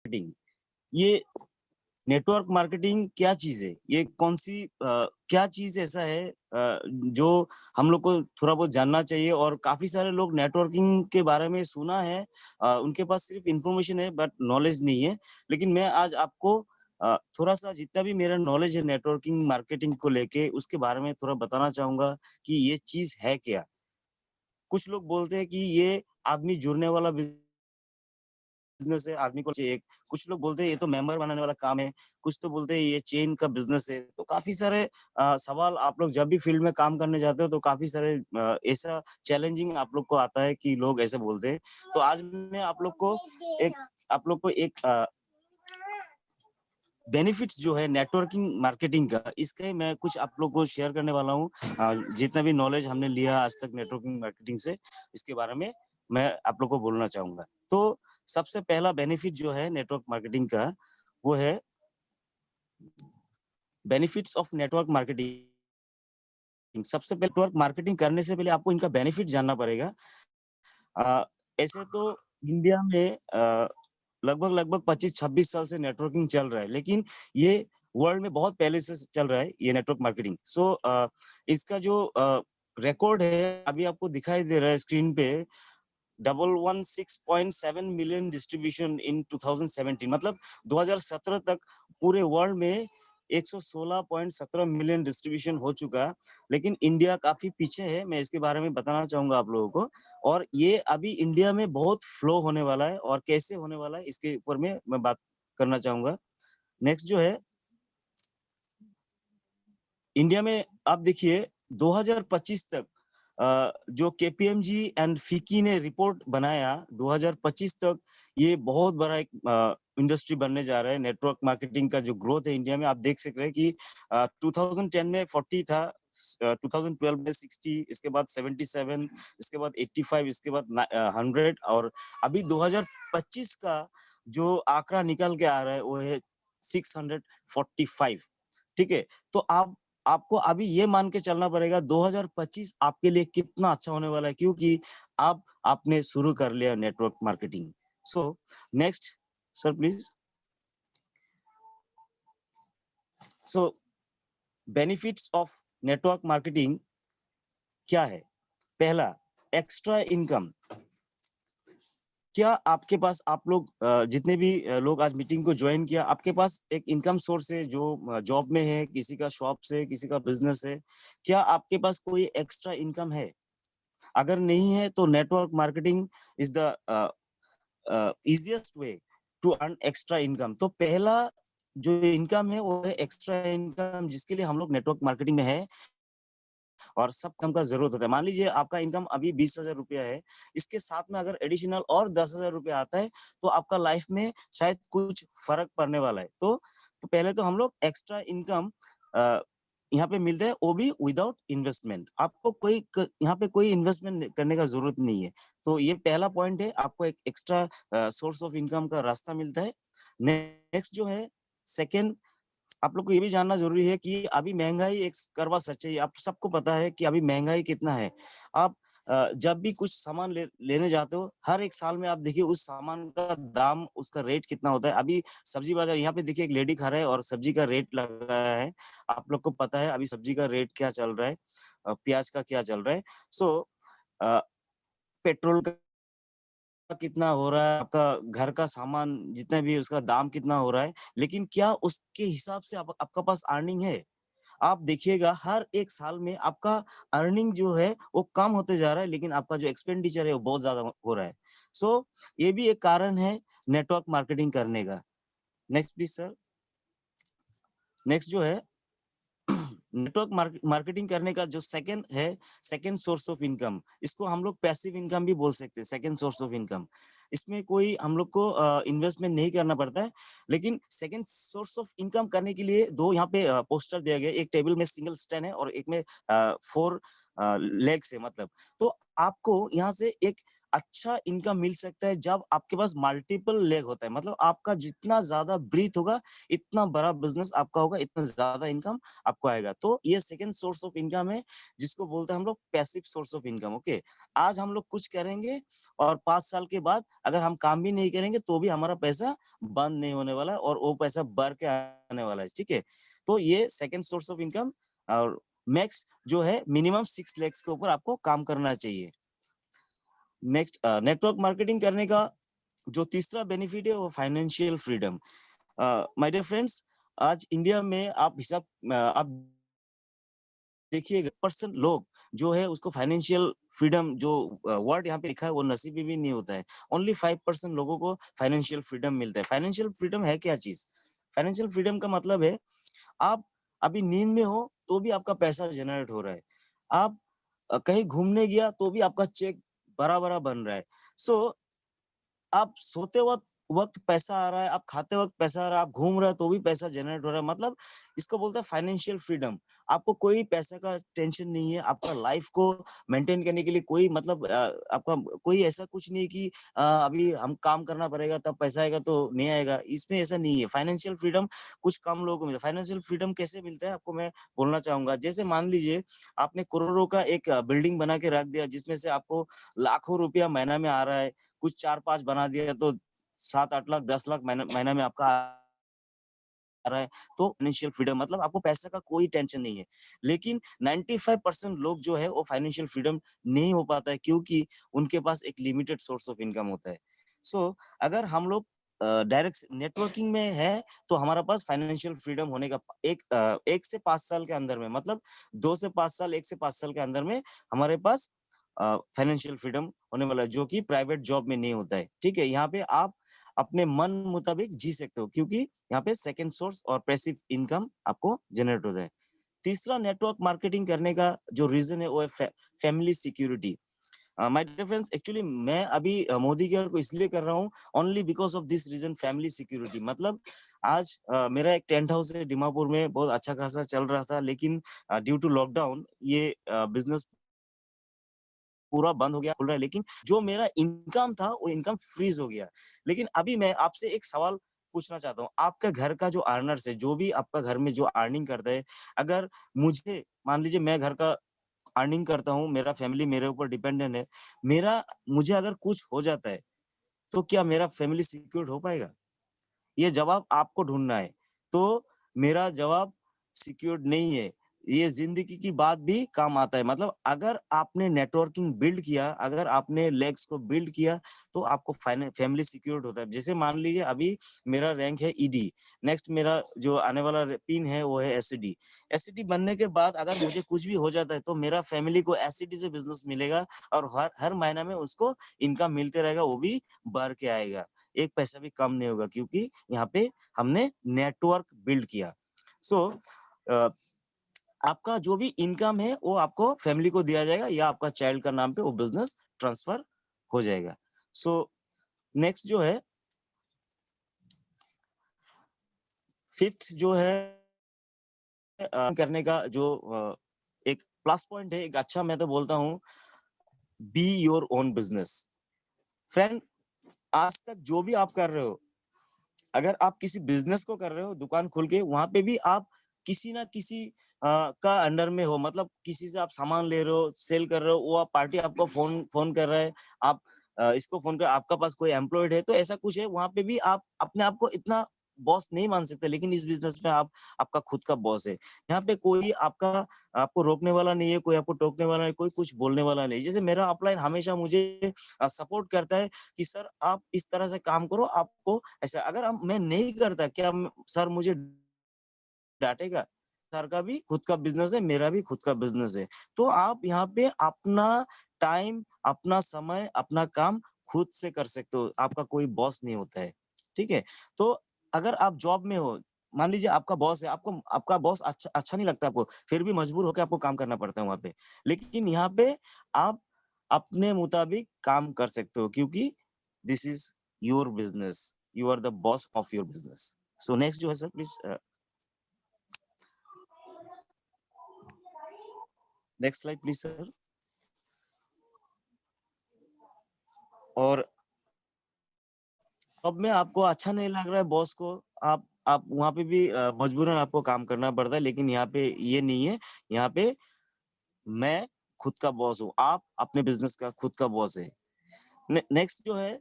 Marketing, ये network marketing क्या चीज़ है? ये कौन-सी क्या चीज़ ऐसा है जो हम लोग को थोड़ा बहुत जानना चाहिए और काफ़ी सारे लोग नेटवर्किंग के बारे में सुना है उनके पास सिर्फ़ इन्फॉर्मेशन है बट नॉलेज नहीं है। लेकिन मैं आज आपको थोड़ा-सा जितना भी मेरा नॉलेज है नेटवर्किंग मार्केटिंग को लेके उसके बारे में थोड़ा बताना चाहूँगा कि ये चीज़ है क्या? कुछ लोग बोलते हैं कि ये आदमी जुड़ने वाला बिज़नेस है, आदमी को चाहिए। कुछ लोग बोलते हैं ये तो मेंबर बनाने वाला काम है, कुछ तो बोलते हैं ये चेन का बिज़नेस है। तो काफ़ी सारे सवाल आप लोग जब भी फील्ड में काम करने जाते हो तो काफ़ी सारे ऐसा चैलेंजिंग आप लोग को आता है कि लोग ऐसे बोलते हैं। तो आज मैं आप लोग को एक बेनिफिट्स जो है नेटवर्किंग मार्केटिंग का, इसके मैं कुछ आप लोग को शेयर करने वाला हूँ। जितना भी नॉलेज हमने लिया आज तक नेटवर्किंग मार्केटिंग से, इसके बारे में मैं आप लोग को बोलना चाहूँगा। तो सबसे पहला बेनिफिट जो है नेटवर्क मार्केटिंग का, वो है बेनिफिट्स ऑफ नेटवर्क मार्केटिंग। सबसे पहले नेटवर्क मार्केटिंग करने से पहले आपको इनका बेनिफिट जानना पड़ेगा। अ, ऐसे तो इंडिया में लगभग-लगभग 25-26 साल से नेटवर्किंग चल रहा है, लेकिन ये वर्ल्ड में बहुत पहले से चल रहा है ये नेटवर्क मार्केटिंग। इसका जो रिकॉर्ड है अभी आपको दिखाई दे रहा है स्क्रीन पे 116.7 मिलियन डिस्ट्रीब्यूशन इन 2017 मतलब 2017 तक पूरे वर्ल्ड में 116.17 मिलियन डिस्ट्रीब्यूशन हो चुका। लेकिन इंडिया काफ़ी पीछे है, मैं इसके बारे में बताना चाहूँगा आप लोगों को और ये अभी इंडिया में बहुत फ्लो होने वाला है और कैसे होने वाला है इसके ऊपर में मैं बात करना चाहूँगा। नेक्स्ट जो है इंडिया में आप देखिए 2025 तक जो केपीएमजी एंड फिक्की ने रिपोर्ट बनाया 2025 तक ये बहुत बड़ा एक इंडस्ट्री बनने जा रहा है। नेटवर्क मार्केटिंग का जो ग्रोथ है इंडिया में आप देख सक रहे हैं कि 2010 में 40 था, 2012 में 60, इसके बाद 77, इसके बाद 85, इसके बाद 100 और अभी 2025 का जो आंकड़ा निकल के आ रहा है वो है 645। ठीक है? तो आपको अभी ये मान के चलना पड़ेगा 2025 आपके लिए कितना अच्छा होने वाला है क्योंकि अब आपने शुरू कर लिया network marketing. So next sir please. So benefits of network marketing क्या है? पहला, एक्स्ट्रा इनकम। क्या आपके पास आप लोग जितने भी लोग आज मीटिंग को ज्वाइन किया, आपके पास एक इनकम सोर्स है जो जॉब में है, किसी का शॉप से, किसी का बिजनेस है। क्या आपके पास कोई एक्स्ट्रा इनकम है? अगर नहीं है तो network marketing is the easiest way to earn extra income. तो पहला जो इनकम है वो है एक्स्ट्रा इनकम जिसके लिए हम लोग नेटवर्क मार्केटिंग में है और सब काम का जरूरत होता है। मान लीजिए आपका इनकम अभी 20,000 रुपया है, इसके साथ में अगर एडिशनल और 10,000 रुपया आता है तो आपका लाइफ में शायद कुछ फर्क पड़ने वाला है। तो पहले तो हम लोग एक्स्ट्रा इनकम यहाँ पे मिलता है वो भी विदाउट इन्वेस्टमेंट। आपको यहाँ पे कोई इन्वेस्टमेंट करने का जरूरत नहीं है। तो ये पहला पॉइंट है, आपको एक एक्स्ट्रा सोर्स ऑफ इनकम का रास्ता मिलता है। नेक्स्ट जो है सेकेंड, आप लोग को ये भी जानना ज़रूरी है कि अभी महँगाई एक कड़वा सच्चाई है। आप सबको पता है कि अभी महँगाई कितना है। आप जब भी कुछ सामान लेने जाते हो, हर एक साल में आप देखिए उस सामान का दाम, उसका रेट कितना होता है। अभी सब्ज़ी बाज़ार यहाँ पे देखिए एक लेडी खा रहा है और सब्ज़ी का रेट लगाया है। आप लोग को पता है अभी सब्ज़ी का रेट क्या चल रहा है, प्याज़ का क्या चल रहा है। सो अ, पेट्रोल का कितना हो रहा है, आपका घर का सामान जितना भी है उसका दाम कितना हो रहा है, लेकिन क्या उसके हिसाब से आपका पास अर्निंग है? आप देखिएगा हर एक साल में आपका अर्निंग जो है वो कम होते जा रहा है, लेकिन आपका जो एक्सपेंडिचर है वो बहुत ज़्यादा हो रहा है। सो ये भी एक कारण है नेटवर्क मार्केटिंग करने का। Next please sir. नेक्स्ट जो है नेटवर्क मार्केटिंग करने का जो सेकंड है, सेकंड सोर्स ऑफ इनकम, इसको हम लोग पैसिव इनकम भी बोल सकते हैं। सेकंड सोर्स ऑफ इनकम, इसमें कोई हम लोग को इन्वेस्टमेंट नहीं करना पड़ता है। लेकिन सेकंड सोर्स ऑफ इनकम करने के लिए दो यहाँ पे पोस्टर दिया गया है। एक टेबल में सिंगल स्टैंड है और एक में फोर लेग्स है मतलब। तो आपको यहाँ से एक अच्छा इनकम मिल सकता है जब आपके पास मल्टीपल लेग होता है, मतलब आपका जितना ज्यादा ब्रीथ होगा इतना बड़ा बिजनेस आपका होगा, इतना ज्यादा इनकम आपको आएगा। तो ये सेकंड सोर्स ऑफ इनकम है जिसको बोलते हैं हम लोग passive source of income. Okay, आज हम लोग कुछ करेंगे और 5 साल के बाद अगर हम काम भी नहीं करेंगे तो भी हमारा पैसा बंद नहीं होने वाला है और वो पैसा बढ़ के आने वाला है। ठीक है, तो ये सेकंड सोर्स ऑफ इनकम। और मैक्स जो है मिनिमम 6 lakhs के ऊपर आपको काम करना चाहिए। नेक्स्ट, नेटवर्क मार्केटिंग करने का जो तीसरा बेनिफिट है वो financial freedom. My dear friends, आज इंडिया में आप देखिए परसेंट लोग जो है उसको फाइनेंशियल फ्रीडम जो वर्ड यहाँ पे लिखा है वो नसीबी भी नहीं होता है। ओनली 5% लोगों को फाइनेंशियल फ्रीडम मिलता है। फाइनेंशियल फ्रीडम है क्या चीज? फाइनेंशियल फ्रीडम का मतलब है आप अभी नींद में हो तो भी आपका पैसा जनरेट हो रहा है। आप कहीं घूमने गया तो भी आपका चेक बड़ा बड़ा बन रहा है। सो आप सोते वक्त वक्त पैसा आ रहा है, आप खाते वक्त पैसा आ रहा है, आप घूम रहे हैं तो भी पैसा जनरेट हो रहा है। मतलब इसको बोलते हैं फाइनेंशियल फ्रीडम। आपको कोई पैसे का टेंशन नहीं है, आपका लाइफ को मेंटेन करने के लिए कोई मतलब आपका कोई ऐसा कुछ नहीं है कि अभी हम काम करना पड़ेगा तब पैसा आएगा तो नहीं आएगा, इसमें ऐसा नहीं है। फाइनेंशियल फ्रीडम कुछ कम लोगों को मिलता है। फाइनेंशियल फ्रीडम कैसे मिलता है आपको मैं बोलना चाहूंगा। जैसे मान लीजिए आपने करोड़ों का एक बिल्डिंग बना के रख दिया जिसमें से आपको लाखों रुपया महीना में आ रहा है, कुछ 4-5 बना दिया तो 7-8 लाख 10 लाख महीना महीना में आपका आ रहा है। तो फाइनेंशियल फ्रीडम मतलब आपको पैसे का कोई टेंशन नहीं है। लेकिन 95% लोग जो है वो फाइनेंशियल फ्रीडम नहीं हो पाता है क्योंकि उनके पास एक लिमिटेड सोर्स ऑफ इनकम होता है। सो अगर हम लोग डायरेक्ट नेटवर्किंग में है तो हमारा पास फाइनेंशियल फ्रीडम होने का 1 से 5 साल के अंदर में, मतलब 2 से 5 साल, 1 से 5 साल के अंदर में हमारे पास फाइनेंशियल फ्रीडम होने वाला है जो कि प्राइवेट जॉब में नहीं होता है। ठीक है, यहाँ पे आप अपने मन मुताबिक जी सकते हो क्योंकि यहाँ पे सेकंड सोर्स और पैसिव इनकम आपको जनरेट होता है। तीसरा नेटवर्क मार्केटिंग करने का जो रीजन है वो है family security. My dear friends, actually मैं अभी मोदी केयर को इसलिए कर रहा हूँ only because of this reason, family security. मतलब आज मेरा एक टेंट हाउस है डिमापुर में, बहुत अच्छा खासा चल रहा था, लेकिन ड्यू टू लॉकडाउन ये बिजनेस पूरा बंद हो गया, खुल रहा है, लेकिन जो मेरा इनकम था वो इनकम फ्रीज हो गया। लेकिन अभी मैं आपसे एक सवाल पूछना चाहता हूँ, आपका घर का जो अर्नर्स है, जो भी आपका घर में जो अर्निंग करता है, अगर मुझे मान लीजिए मैं घर का अर्निंग करता हूँ, मेरा फैमिली मेरे ऊपर डिपेंडेंट है, मेरा मुझे अगर कुछ हो जाता है तो क्या मेरा फैमिली सिक्योर हो पाएगा? ये जवाब आपको ढूंढना है। तो मेरा जवाब सिक्योर्ड नहीं है। ये जिंदगी की बात भी काम आता है। मतलब अगर आपने नेटवर्किंग बिल्ड किया, अगर आपने लेग्स को बिल्ड किया तो आपको फैमिली सिक्योर्ड होता है। जैसे मान लीजिए अभी मेरा रैंक है ईडी, नेक्स्ट मेरा जो आने वाला पिन है वो है एसडी। एसडी बनने के बाद अगर मुझे कुछ भी हो जाता है तो मेरा फैमिली को एसडी से बिजनेस मिलेगा और हर हर महीना में उसको इनकम मिलते रहेगा, वो भी बढ़ के आएगा, एक पैसा भी कम नहीं होगा क्योंकि यहाँ पे हमने नेटवर्क बिल्ड किया। सो आपका जो भी इनकम है वो आपको फैमिली को दिया जाएगा या आपका चाइल्ड का नाम पे वो बिजनेस ट्रांसफर हो जाएगा। सो नेक्स्ट जो है फिफ्थ जो है करने का जो एक प्लस पॉइंट है, एक अच्छा मैं तो बोलता हूँ, be your own business. Friend, आज तक जो भी आप कर रहे हो, अगर आप किसी बिजनेस को कर रहे हो दुकान खोल के, वहां पे भी आप किसी ना किसी का अंडर में हो। मतलब किसी से आप सामान ले रहे हो, सेल कर रहे हो, वो आप पार्टी आपको फोन फोन कर रहा है, आप इसको फोन कर, आपका पास कोई एम्प्लॉयड है तो ऐसा कुछ है, वहां पे भी आप अपने आप को इतना बॉस नहीं मान सकते, लेकिन इस बिजनेस में आप आपका खुद का बॉस है। यहाँ पे कोई आपका आपको रोकने वाला नहीं है, कोई आपको टोकने वाला नहीं, कोई कुछ बोलने वाला नहीं। जैसे मेरा अपलाइन हमेशा मुझे सपोर्ट करता है कि सर आप इस तरह से काम करो, आपको ऐसा, अगर हम मैं नहीं करता क्या सर मुझे डांटेगा? सर का भी खुद का बिजनेस है, मेरा भी खुद का बिजनेस है। तो आप यहाँ पे अपना टाइम, अपना समय, अपना काम खुद से कर सकते हो, आपका कोई बॉस नहीं होता है। ठीक है, तो अगर आप जॉब में हो, मान लीजिए आपका बॉस है, आपको आपका बॉस अच्छा अच्छा नहीं लगता आपको, फिर भी मजबूर होकर आपको काम करना पड़ता है वहां पे। लेकिन यहाँ पे आप अपने मुताबिक काम कर सकते हो क्योंकि this is your business, you are the boss of your business. So next जो है sir please, next slide please sir. और अब में आपको अच्छा नहीं लग रहा है बॉस को, आप वहाँ पे भी मजबूरन आपको काम करना पड़ता है, लेकिन यहाँ पे ये नहीं है। यहाँ पे मैं खुद का बॉस हूँ, आप अपने बिजनेस का खुद का बॉस है। नेक्स्ट जो है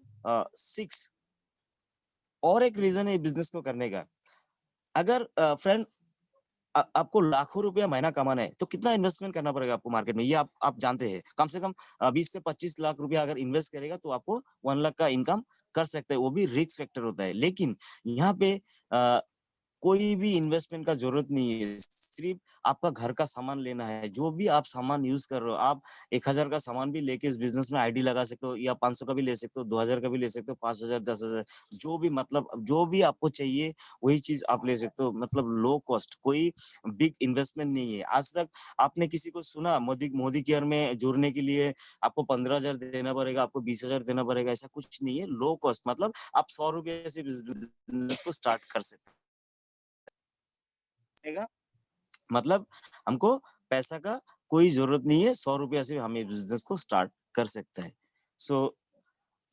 6 और एक रीजन है बिजनेस को करने का। अगर फ्रेंड आपको लाखों रुपया महीना कमाना है तो कितना इन्वेस्टमेंट करना पड़ेगा आपको मार्केट में, ये आप जानते हैं। कम से कम 20 से 25 लाख रुपया अगर इन्वेस्ट करेगा तो आपको 1 लाख का इनकम कर सकते हैं, वो भी रिस्क फैक्टर होता है। लेकिन यहाँ पे अ, कोई भी इन्वेस्टमेंट का जरूरत नहीं है, सिर्फ आपका घर का सामान लेना है। जो भी आप सामान यूज कर रहे हो, आप 1000 का सामान भी लेके इस बिजनेस में आईडी लगा सकते हो, या 500 का भी ले सकते हो, 2000 का भी ले सकते हो, 5000, 10,000, जो भी मतलब जो भी आपको चाहिए वही चीज आप ले सकते हो। मतलब लो कॉस्ट, कोई बिग इन्वेस्टमेंट नहीं है। आज तक आपने किसी को सुना मोदी मोदी केयर में जुड़ने के लिए आपको 15,000 देना पड़ेगा, आपको 20,000 देना पड़ेगा? ऐसा कुछ नहीं है। लो कॉस्ट मतलब आप 100 रुपये से बिजनेस को स्टार्ट कर सकते हैं। मतलब हमको पैसा का कोई जरूरत नहीं है, 100 रुपया से हम ये बिजनेस को स्टार्ट कर सकते हैं। सो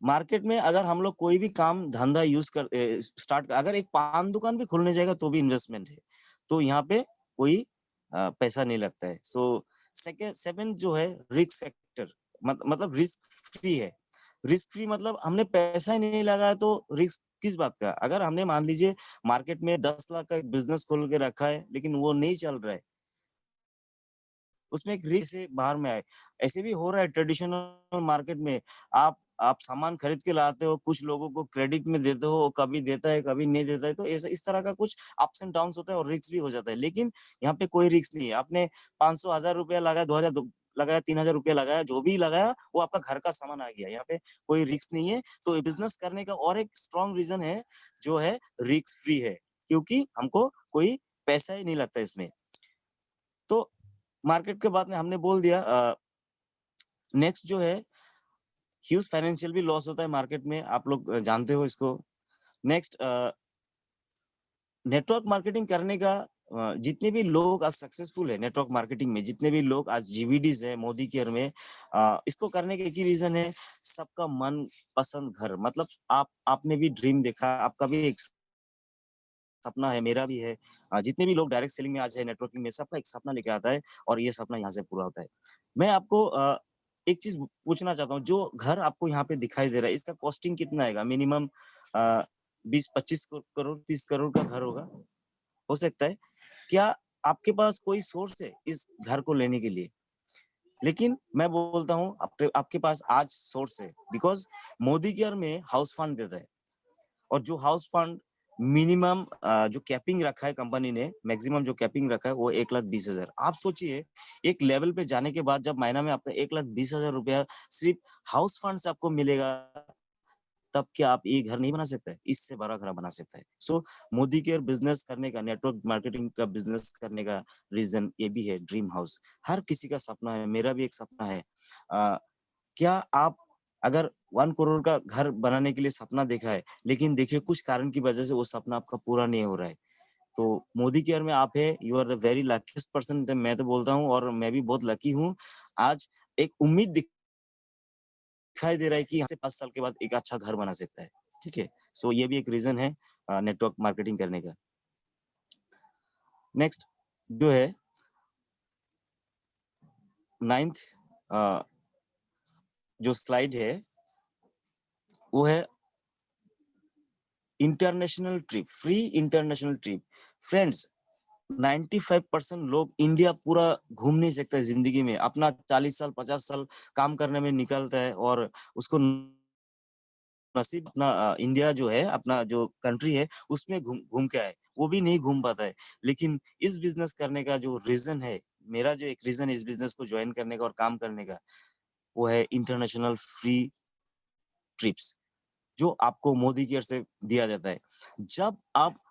मार्केट में अगर हम लोग कोई भी काम धंधा यूज कर स्टार्ट, अगर एक पान दुकान भी खोलने जाएगा तो भी इन्वेस्टमेंट है। तो यहाँ पे कोई पैसा नहीं लगता है। सो सेकंड सेवन जो है रिस्क फैक्टर, मतलब रिस्क फ्री है। रिस्क फ्री मतलब हमने पैसा ही नहीं लगाया तो रिस्क किस बात का? अगर हमने मान लीजिए मार्केट में 10 लाख का एक बिजनेस खोल के रखा है लेकिन वो नहीं चल रहा है, उसमें एक रिस्क से बाहर में आए। ऐसे भी हो रहा है ट्रेडिशनल मार्केट में। आप सामान खरीद के लाते हो, कुछ लोगों को क्रेडिट में देते हो, कभी देता है कभी नहीं देता है, तो ऐसा इस तरह का कुछ अप्स एंड डाउन्स होता है और रिस्क भी हो जाता है। लेकिन यहाँ पे कोई रिस्क नहीं है। आपने 500 1000 रुपया लगाया, 2000 लगाया, 3000 रुपया लगाया, जो भी लगाया वो आपका घर का सामान आ गया। यहाँ पे कोई रिस्क नहीं है। तो बिजनेस करने का और एक स्ट्रॉन्ग रीजन है जो है रिस्क फ्री है, क्योंकि हमको कोई पैसा ही नहीं लगता इसमें। तो मार्केट के बाद में हमने बोल दिया। नेक्स्ट जो है ह्यूज फाइनेंशियल भी लॉस होता है मार्केट में, आप लोग जानते हो इसको। नेक्स्ट नेटवर्क मार्केटिंग करने का जितने भी लोग आज सक्सेसफुल है नेटवर्क मार्केटिंग में, जितने भी लोग आज जीवीडीज है मोदी केयर में, इसको करने का एक ही रीजन है, सबका मन पसंद घर। मतलब आपने भी ड्रीम देखा, आपका भी एक सपना है, मेरा भी है। जितने भी लोग डायरेक्ट सेलिंग में आज है नेटवर्किंग में, सबका एक सपना लेके आता है और ये सपना यहाँ से पूरा होता है। मैं आपको एक चीज पूछना चाहता हूँ, जो घर आपको यहाँ पे दिखाई दे रहा है इसका कॉस्टिंग कितना आएगा? मिनिमम 20-25 करोड़ 30 करोड़ का घर होगा, हो सकता है। क्या आपके पास कोई सोर्स है इस घर को लेने के लिए? लेकिन मैं बोलता हूँ आपके आपके पास आज सोर्स है, बिकॉज मोदी केयर में हाउस फंड देता है। और जो हाउस फंड मिनिमम जो कैपिंग रखा है कंपनी ने, मैक्सिमम जो कैपिंग रखा है वो 1,20,000। आप सोचिए एक लेवल पे जाने के बाद जब महीना में आपका 1,20,000 रुपया सिर्फ हाउस फंड से आपको मिलेगा, तब क्या आप ये घर नहीं बना सकते? इससे बड़ा घर बना सकता है। सो मोदी केयर बिजनेस करने का, नेटवर्क मार्केटिंग का बिजनेस करने का रीजन ये भी है, ड्रीम हाउस। हर किसी का सपना है, मेरा भी एक सपना है। क्या आप अगर 1 करोड़ का घर बनाने के लिए सपना देखा है, लेकिन देखिए कुछ कारण की वजह से वो सपना आपका पूरा नहीं हो रहा है, तो मोदी केयर में आप है, you are the very luckiest person. मैं तो बोलता हूँ और मैं भी बहुत लकी हूँ। आज एक उम्मीद दिखाई दे रहा है कि यहाँ से 5 साल के बाद एक अच्छा घर बना सकता है। ठीक है, सो ये भी एक रीजन है नेटवर्क मार्केटिंग करने का। नेक्स्ट जो है 9th जो स्लाइड है वो है international trip, free international trip. Friends, 95% लोग इंडिया पूरा घूम नहीं सकते जिंदगी में। अपना 40 साल 50 साल काम करने में निकलता है और उसको नसीब अपना इंडिया जो है, अपना जो कंट्री है उसमें घूम घूम के आए, वो भी नहीं घूम पाता है। लेकिन इस बिजनेस करने का जो रीजन है, मेरा जो एक रीजन है इस बिजनेस को ज्वाइन करने का और काम करने का, वो है इंटरनेशनल फ्री ट्रिप्स, जो आपको मोदी केयर से दिया जाता है। जब आप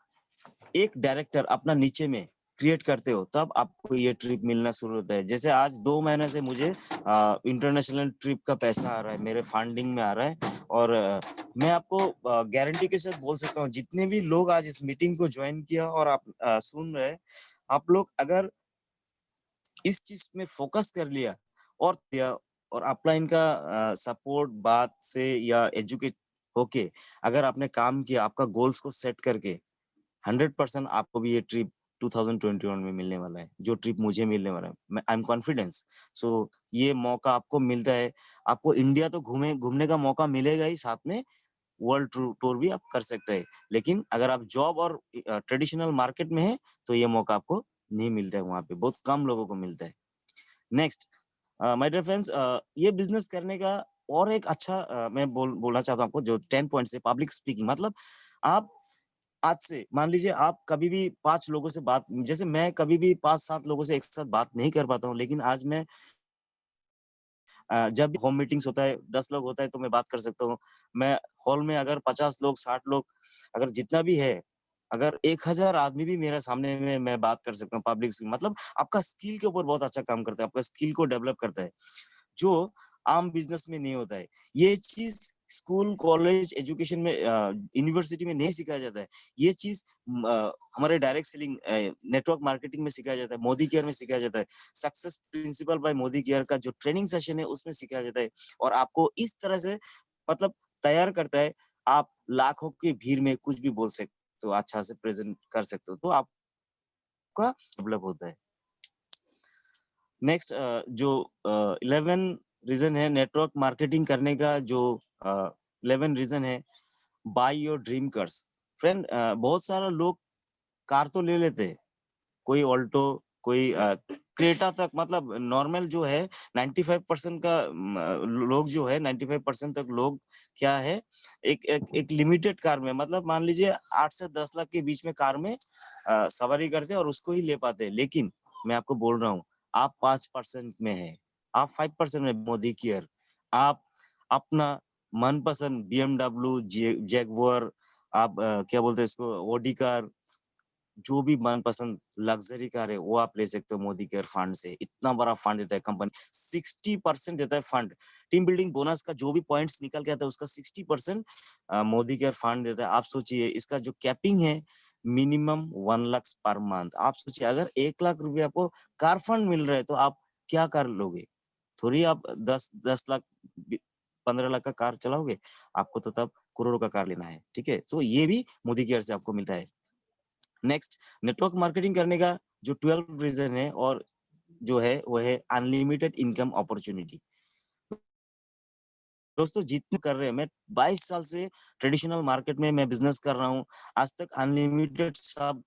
एक डायरेक्टर अपना नीचे में क्रिएट करते हो तब आपको ये ट्रिप मिलना शुरू होता है। जैसे आज 2 महीने से मुझे इंटरनेशनल ट्रिप का पैसा आ रहा है, मेरे फंडिंग में आ रहा है। और मैं आपको गारंटी के साथ बोल सकता हूँ, जितने भी लोग आज इस मीटिंग को ज्वाइन किया और आप सुन रहे हैं, आप लोग अगर इस चीज में फोकस कर लिया और और अपलाइन का सपोर्ट बात से या एजुकेट होके अगर आपने काम किया, आपका गोल्स को सेट करके 100% आपको भी ये ट्रिप 2021 में मिलने वाला है, जो ट्रिप मुझे मिलने वाला है। मैं आई एम कॉन्फिडेंस। सो ये मौका आपको मिलता है। आपको इंडिया तो घूमने का मौका मिलेगा ही, साथ में वर्ल्ड टूर भी आप कर सकते हैं। लेकिन अगर आप जॉब और ट्रेडिशनल मार्केट में है तो ये मौका आपको नहीं मिलता है, वहाँ पे बहुत कम लोगों को मिलता है। नेक्स्ट, माय डियर फ्रेंड्स, ये बिजनेस करने का और एक अच्छा मैं बोलना चाहता हूँ आपको, जो 10 पॉइंट्स है पब्लिक स्पीकिंग। मतलब आप आज से मान लीजिए आप कभी भी 5 लोगों से बात, जैसे मैं कभी भी 5-7 लोगों से एक साथ बात नहीं कर पाता हूँ, लेकिन आज मैं जब भी होम मीटिंग्स होता है, 10 लोग होता है तो मैं बात कर सकता हूँ। मैं हॉल में अगर 50 लोग, 60 लोग, अगर जितना भी है, अगर 1000 आदमी भी मेरे सामने में मैं बात कर सकता हूँ पब्लिक स्पीकिंग। मतलब आपका स्किल के ऊपर बहुत अच्छा काम करता है, आपका स्किल को डेवलप करता है, जो आम बिजनेस में नहीं होता है। ये चीज स्कूल, कॉलेज, एजुकेशन में, यूनिवर्सिटी में नहीं सिखाया जाता है। ये चीज हमारे डायरेक्ट सेलिंग, नेटवर्क मार्केटिंग में सिखाया जाता है, मोदी केयर में सिखाया जाता है। Success principal bye Modi care का जो ट्रेनिंग सेशन है उसमें सिखाया जाता है, और आपको इस तरह से मतलब तैयार करता है। आप लाखों की भीड़ में कुछ भी बोल सकते हो, अच्छा से प्रेजेंट कर सकते हो, तो आपका डेवलप होता है। नेक्स्ट, जो 11 रीजन है नेटवर्क मार्केटिंग करने का, जो 11 रीजन है, by your dream cars. Friend, बहुत सारा लोग कार तो ले लेते हैं, कोई ऑल्टो, कोई क्रेटा तक, मतलब नॉर्मल जो है 95% का लोग जो है 95% तक लोग क्या है, एक लिमिटेड कार में, मतलब मान लीजिए 8 से 10 लाख के बीच में कार में सवारी करते हैं और उसको ही ले पाते हैं। लेकिन मैं आपको बोल रहा हूँ, आप 5% में है, आप 5% में मोदी केयर। आप अपना मनपसंद BMW, जैगुआर, आप क्या बोलते हैं इसको, ओडी कार, जो भी मनपसंद लग्जरी कार है वो आप ले सकते हो मोदी केयर फंड से। इतना बड़ा फंड देता है कंपनी, 60% देता है फंड। टीम बिल्डिंग बोनस का जो भी पॉइंट्स निकल के आता है उसका 60% मोदी केयर फंड देता है। आप सोचिए, इसका जो कैपिंग है मिनिमम 1 लाख पर मंथ। आप सोचिए, अगर 1 लाख रुपए आपको कार फंड मिल रहा है तो आप क्या कर लोगे? थोड़ी आप 10 लाख 15 लाख का कार चलाओगे? आपको तो तब करोड़ों का कार लेना है। ठीक है, तो ये भी मोदी केयर से आपको मिलता है। नेक्स्ट, नेटवर्क मार्केटिंग करने का जो 12 रीजन है और जो है वो है अनलिमिटेड इनकम अपॉर्चुनिटी। दोस्तों, जितने कर रहे हैं, मैं 22 साल से ट्रेडिशनल मार्केट में मैं बिजनेस कर रहा हूँ। आज तक अनलिमिटेड शब्द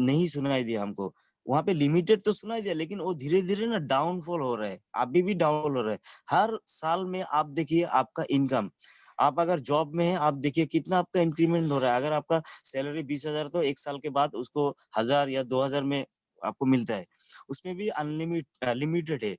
नहीं सुनाई दिया हमको। वहां पे लिमिटेड तो सुनाई दिया, लेकिन वो धीरे धीरे ना डाउनफॉल हो रहा है, अभी भी डाउनफॉल हो रहा है। हर साल में आप देखिए आपका इनकम, आप अगर जॉब में है आप देखिए कितना आपका इंक्रीमेंट हो रहा है। अगर आपका सैलरी 20,000 तो 1 साल के बाद उसको 1000 या 2000 में आपको मिलता है। उसमें भी लिमिटेड है।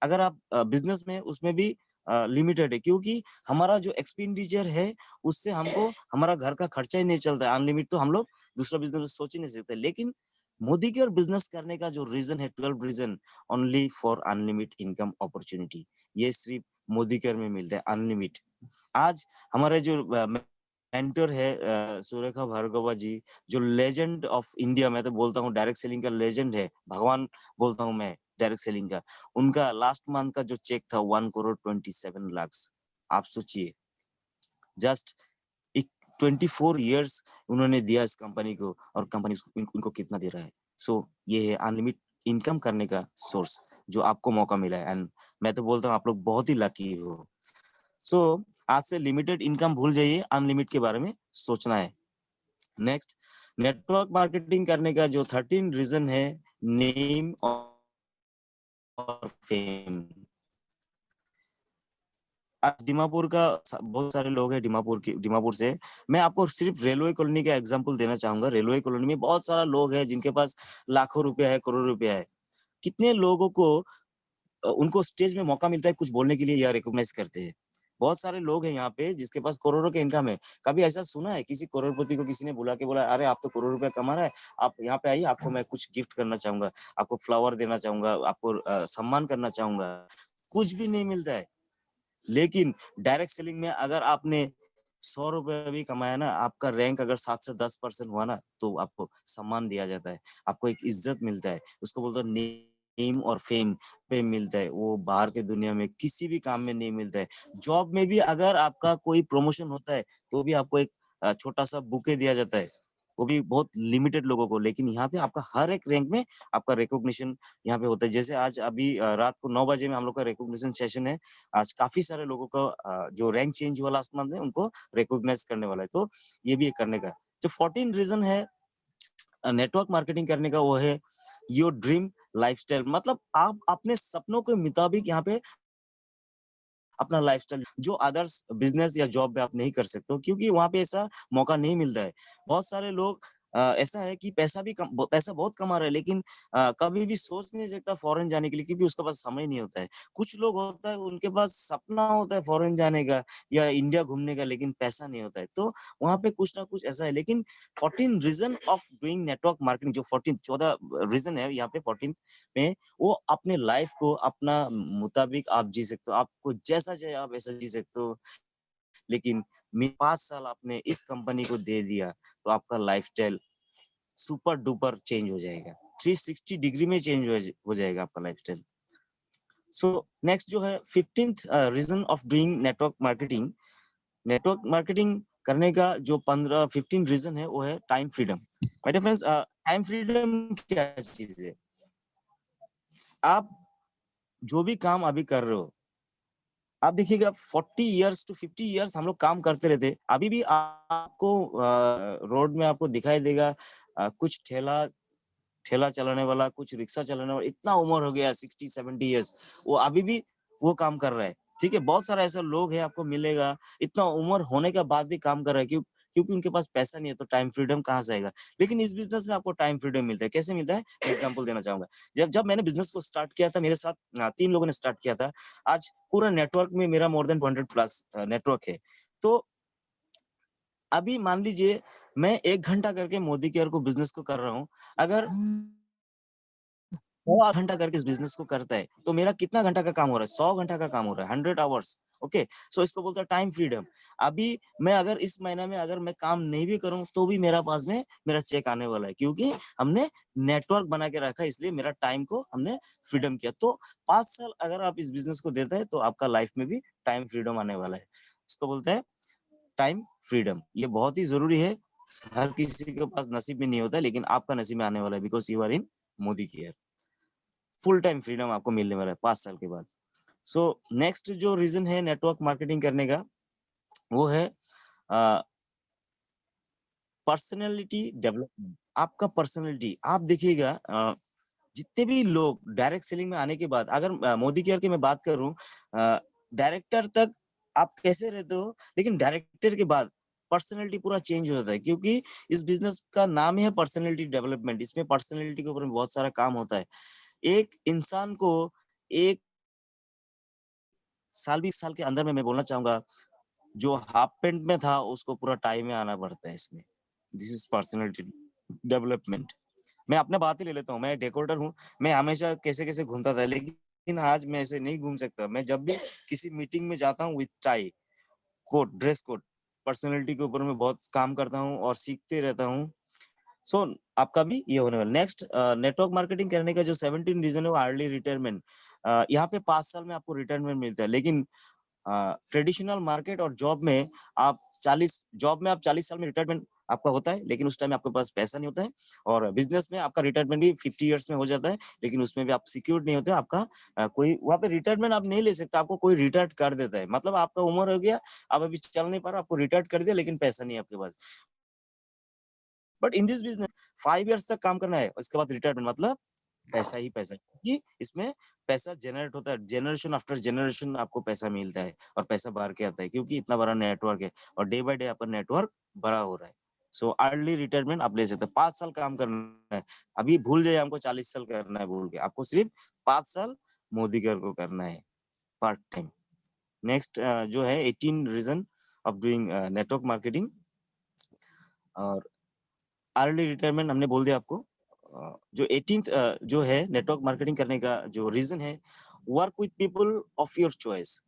अगर आप बिजनेस में, उसमें भी लिमिटेड है, क्योंकि हमारा जो एक्सपेंडिचर है उससे हमको हमारा घर का खर्चा ही नहीं चलता है। अनलिमिटेड तो हम लोग दूसरा बिजनेस सोच ही नहीं सकते। लेकिन मोदी के और बिजनेस करने का जो रीजन है, 12 reason, only for unlimited income opportunity, ये सिर्फ मोदी केयर में मिलता है, अनलिमिटेड। आज हमारे जो मेंटर है सुरेखा भार्गवा जी, जो लेजेंड ऑफ इंडिया, मैं तो बोलता हूँ डायरेक्ट सेलिंग का लेजेंड है, भगवान बोलता हूँ मैं डायरेक्ट सेलिंग का। उनका लास्ट मंथ का जो चेक था 1 करोड़ 27 लाख। आप सोचिए, जस्ट 24 इयर्स उन्होंने दिया इस कंपनी को, और कंपनी उनको कितना दे रहा है। सो ये है अनलिमिटेड इनकम करने का सोर्स जो आपको मौका मिला है, एंड मैं तो बोलता हूँ आप लोग बहुत ही लकी हो। सो आज से लिमिटेड इनकम भूल जाइए, अनलिमिटेड के बारे में सोचना है। नेक्स्ट, नेटवर्क मार्केटिंग करने का जो 13 रीजन है, नेम और फेम। आज दीमापुर का बहुत सारे लोग हैं, दीमापुर से मैं आपको सिर्फ रेलवे कॉलोनी का एग्जांपल देना चाहूंगा। रेलवे कॉलोनी में बहुत सारा लोग है जिनके पास लाखों रुपया है, करोड़ रुपया है। कितने लोगों को उनको स्टेज में मौका मिलता है कुछ बोलने के लिए या रिकॉग्नाइज करते हैं। बहुत सारे लोग हैं यहाँ पे जिसके पास करोड़ों के इनकम है। कभी ऐसा सुना है किसी करोड़पति को किसी ने बुला के बोला, अरे आप तो करोड़ रुपया कमा रहा है, आप यहाँ पे आइए, आपको मैं कुछ गिफ्ट करना चाहूंगा, आपको फ्लावर देना चाहूंगा, आपको सम्मान करना चाहूंगा? कुछ भी नहीं मिलता है। लेकिन डायरेक्ट सेलिंग में अगर आपने 100 रुपए भी कमाया ना, आपका रैंक अगर 7 से 10% हुआ ना, तो आपको सम्मान दिया जाता है, आपको एक इज्जत मिलता है। उसको बोलते हैं नेम और फेम पे मिलता है, वो बाहर के दुनिया में किसी भी काम में नहीं मिलता है। जॉब में भी अगर आपका कोई प्रमोशन होता है, तो भी आपको एक छोटा-सा बुके दिया जाता है, वो भी बहुत लिमिटेड लोगों को। लेकिन यहाँ पे आपका हर एक रैंक में आपका रिकॉग्निशन यहाँ पे होता है। जैसे आज अभी रात को 9 बजे में हम लोग का रिकॉग्निशन सेशन है। आज काफ़ी सारे लोगों का जो रैंक चेंज हुआ लास्ट मंथ में, उनको रिकॉग्नाइज़ करने वाला है, तो ये भी एक करने का है। जो 14 रीज़न है नेटवर्क मार्केटिंग करने का, वो है योर ड्रीम लाइफस्टाइल। मतलब आप अपने सपनों के मुताबिक यहाँ पे अपना लाइफस्टाइल, जो अदर्स बिजनेस या जॉब में आप नहीं कर सकते हो, क्योंकि वहां पे ऐसा मौका नहीं मिलता है। बहुत सारे लोग ऐसा है कि पैसा बहुत कमा रहे हैं, लेकिन कभी भी सोच नहीं सकता फॉरेन जाने के लिए, क्योंकि उसके पास समय नहीं होता है। कुछ लोग होता है उनके पास सपना होता है फॉरेन जाने का या इंडिया घूमने का, लेकिन पैसा नहीं होता है। तो वहां पे कुछ ना कुछ ऐसा है। लेकिन 14 reason of doing network marketing, जो 14 रीजन है यहाँ पे 14 में, वो अपने लाइफ को अपना मुताबिक आप जी सकते हो। आपको जैसा चाहिए आप वैसा जी सकते हो। लेकिन 5 साल आपने इस कंपनी को दे दिया, तो आपका लाइफस्टाइल सुपर डुपर चेंज हो जाएगा। 360 डिग्री में चेंज हो जाएगा आपका लाइफस्टाइल। सो नेक्स्ट जो है 15th reason of doing network marketing. Network marketing करने का जो 15 रीजन है, वो है time freedom. My dear friends, time freedom क्या चीज है? आप जो भी काम अभी कर रहे हो, आप देखिएगा 40 इयर्स टू 50 इयर्स हम लोग काम करते रहते हैं। अभी भी आपको रोड में आपको दिखाई देगा कुछ ठेला ठेला चलाने वाला, कुछ रिक्शा चलाने वाला, इतना उम्र हो गया 60-70 इयर्स, वो अभी भी वो काम कर रहा है। ठीक है, बहुत सारा ऐसा लोग है आपको मिलेगा, इतना उम्र होने के बाद भी काम कर रहा है। क्योंकि उनके पास पैसा नहीं है, तो टाइम फ्रीडम कहाँ से आएगा? लेकिन इस बिजनेस में आपको टाइम फ्रीडम मिलता है। कैसे मिलता है? एग्जाम्पल देना चाहूंगा। जब जब मैंने बिजनेस को स्टार्ट किया था, मेरे साथ 3 लोगों ने स्टार्ट किया था। आज पूरा नेटवर्क में मेरा मोर देन 200 प्लस नेटवर्क है। तो अभी मान लीजिए मैं 1 घंटा करके मोदी केयर को बिजनेस को कर रहा हूँ। अगर वो 8 घंटा करके इस बिजनेस को करता है, तो मेरा कितना घंटा का काम हो रहा है? 100 घंटा का काम हो रहा है, 100 आवर्स। ओके, सो इसको बोलते हैं टाइम फ्रीडम। अभी मैं अगर इस महीना में अगर मैं काम नहीं भी करूं, तो भी मेरा पास में मेरा चेक आने वाला है, क्योंकि हमने नेटवर्क बना के रखा है, इसलिए मेरा टाइम को हमने फ्रीडम किया। तो 5 साल अगर आप इस बिजनेस को देते हैं, तो आपका लाइफ में भी टाइम फ्रीडम आने वाला है। इसको बोलते हैं टाइम फ्रीडम। ये बहुत ही जरूरी है। हर किसी के पास नसीब में नहीं होता, लेकिन आपका नसीब में आने वाला है, because you are in Modicare. Full time freedom आपको मिलने वाला है 5 साल के बाद। सो नेक्स्ट जो रीजन है नेटवर्क मार्केटिंग करने का, वो है पर्सनैलिटी डेवलपमेंट। आपका पर्सनैलिटी आप देखिएगा, जितने भी लोग डायरेक्ट सेलिंग में आने के बाद, अगर मोदी केयर की मैं बात करूं, डायरेक्टर तक आप कैसे रहते हो, लेकिन डायरेक्टर के बाद पर्सनैलिटी पूरा चेंज हो जाता है, क्योंकि इस बिजनेस का नाम ही है पर्सनैलिटी डेवलपमेंट। इसमें पर्सनैलिटी के ऊपर बहुत सारा काम होता है। एक इंसान को एक साल 20 साल के अंदर में, मैं बोलना चाहूंगा, जो हाफ पैंट में था उसको पूरा टाई में आना पड़ता है इसमें। This is personality development. मैं अपना बात ही ले लेता हूँ। मैं डेकोरेटर हूँ। मैं हमेशा कैसे कैसे घूमता था, लेकिन आज मैं ऐसे नहीं घूम सकता। मैं जब भी किसी मीटिंग में जाता हूँ, with tie, coat, dress code, personality के ऊपर मैं बहुत काम करता हूँ और सीखते रहता हूँ। सो आपका भी ये होने वाला। नेक्स्ट, नेटवर्क मार्केटिंग करने का जो 17 रीजन है, वो अर्ली रिटायरमेंट। यहाँ पे 5 साल में आपको रिटायरमेंट मिलता है। लेकिन ट्रेडिशनल मार्केट और जॉब में आप 40 साल में रिटायरमेंट आपका होता है, लेकिन उस टाइम आपके पास पैसा नहीं होता है। और बिजनेस में आपका रिटायरमेंट भी 50 इयर्स में हो जाता है, लेकिन उसमें भी आप सिक्योर नहीं होते। आपका कोई वहां पे रिटायरमेंट आप नहीं ले सकते, आपको कोई रिटायर्ड कर देता है। मतलब आपका उम्र हो गया, आप अभी चल नहीं पा रहा, आपको रिटायर्ड कर दिया, लेकिन पैसा नहीं है आपके पास। But in this business 5 years तक काम करना है, उसके बाद रिटायरमेंट, मतलब पैसा ही पैसा, क्योंकि इसमें पैसा जनरेट होता है, जनरेशन आफ्टर जनरेशन आपको पैसा मिलता है, और पैसा बाहर के आता है, क्योंकि इतना बड़ा नेटवर्क है, और डे बाय डे आपका नेटवर्क बड़ा हो रहा है। सो अर्ली रिटायरमेंट आप ले सकते हैं। 5 साल काम करना है। अभी भूल जाइए हमको 40 साल करना है बोल के, आपको सिर्फ 5 साल मोदी कर को करना है, पार्ट टाइम। नेक्स्ट जो है 18 reason of doing network marketing. और अर्ली रिटायरमेंट हमने बोल दिया आपको। जो 18th जो है नेटवर्क मार्केटिंग करने का जो रीजन है, work with people of your choice.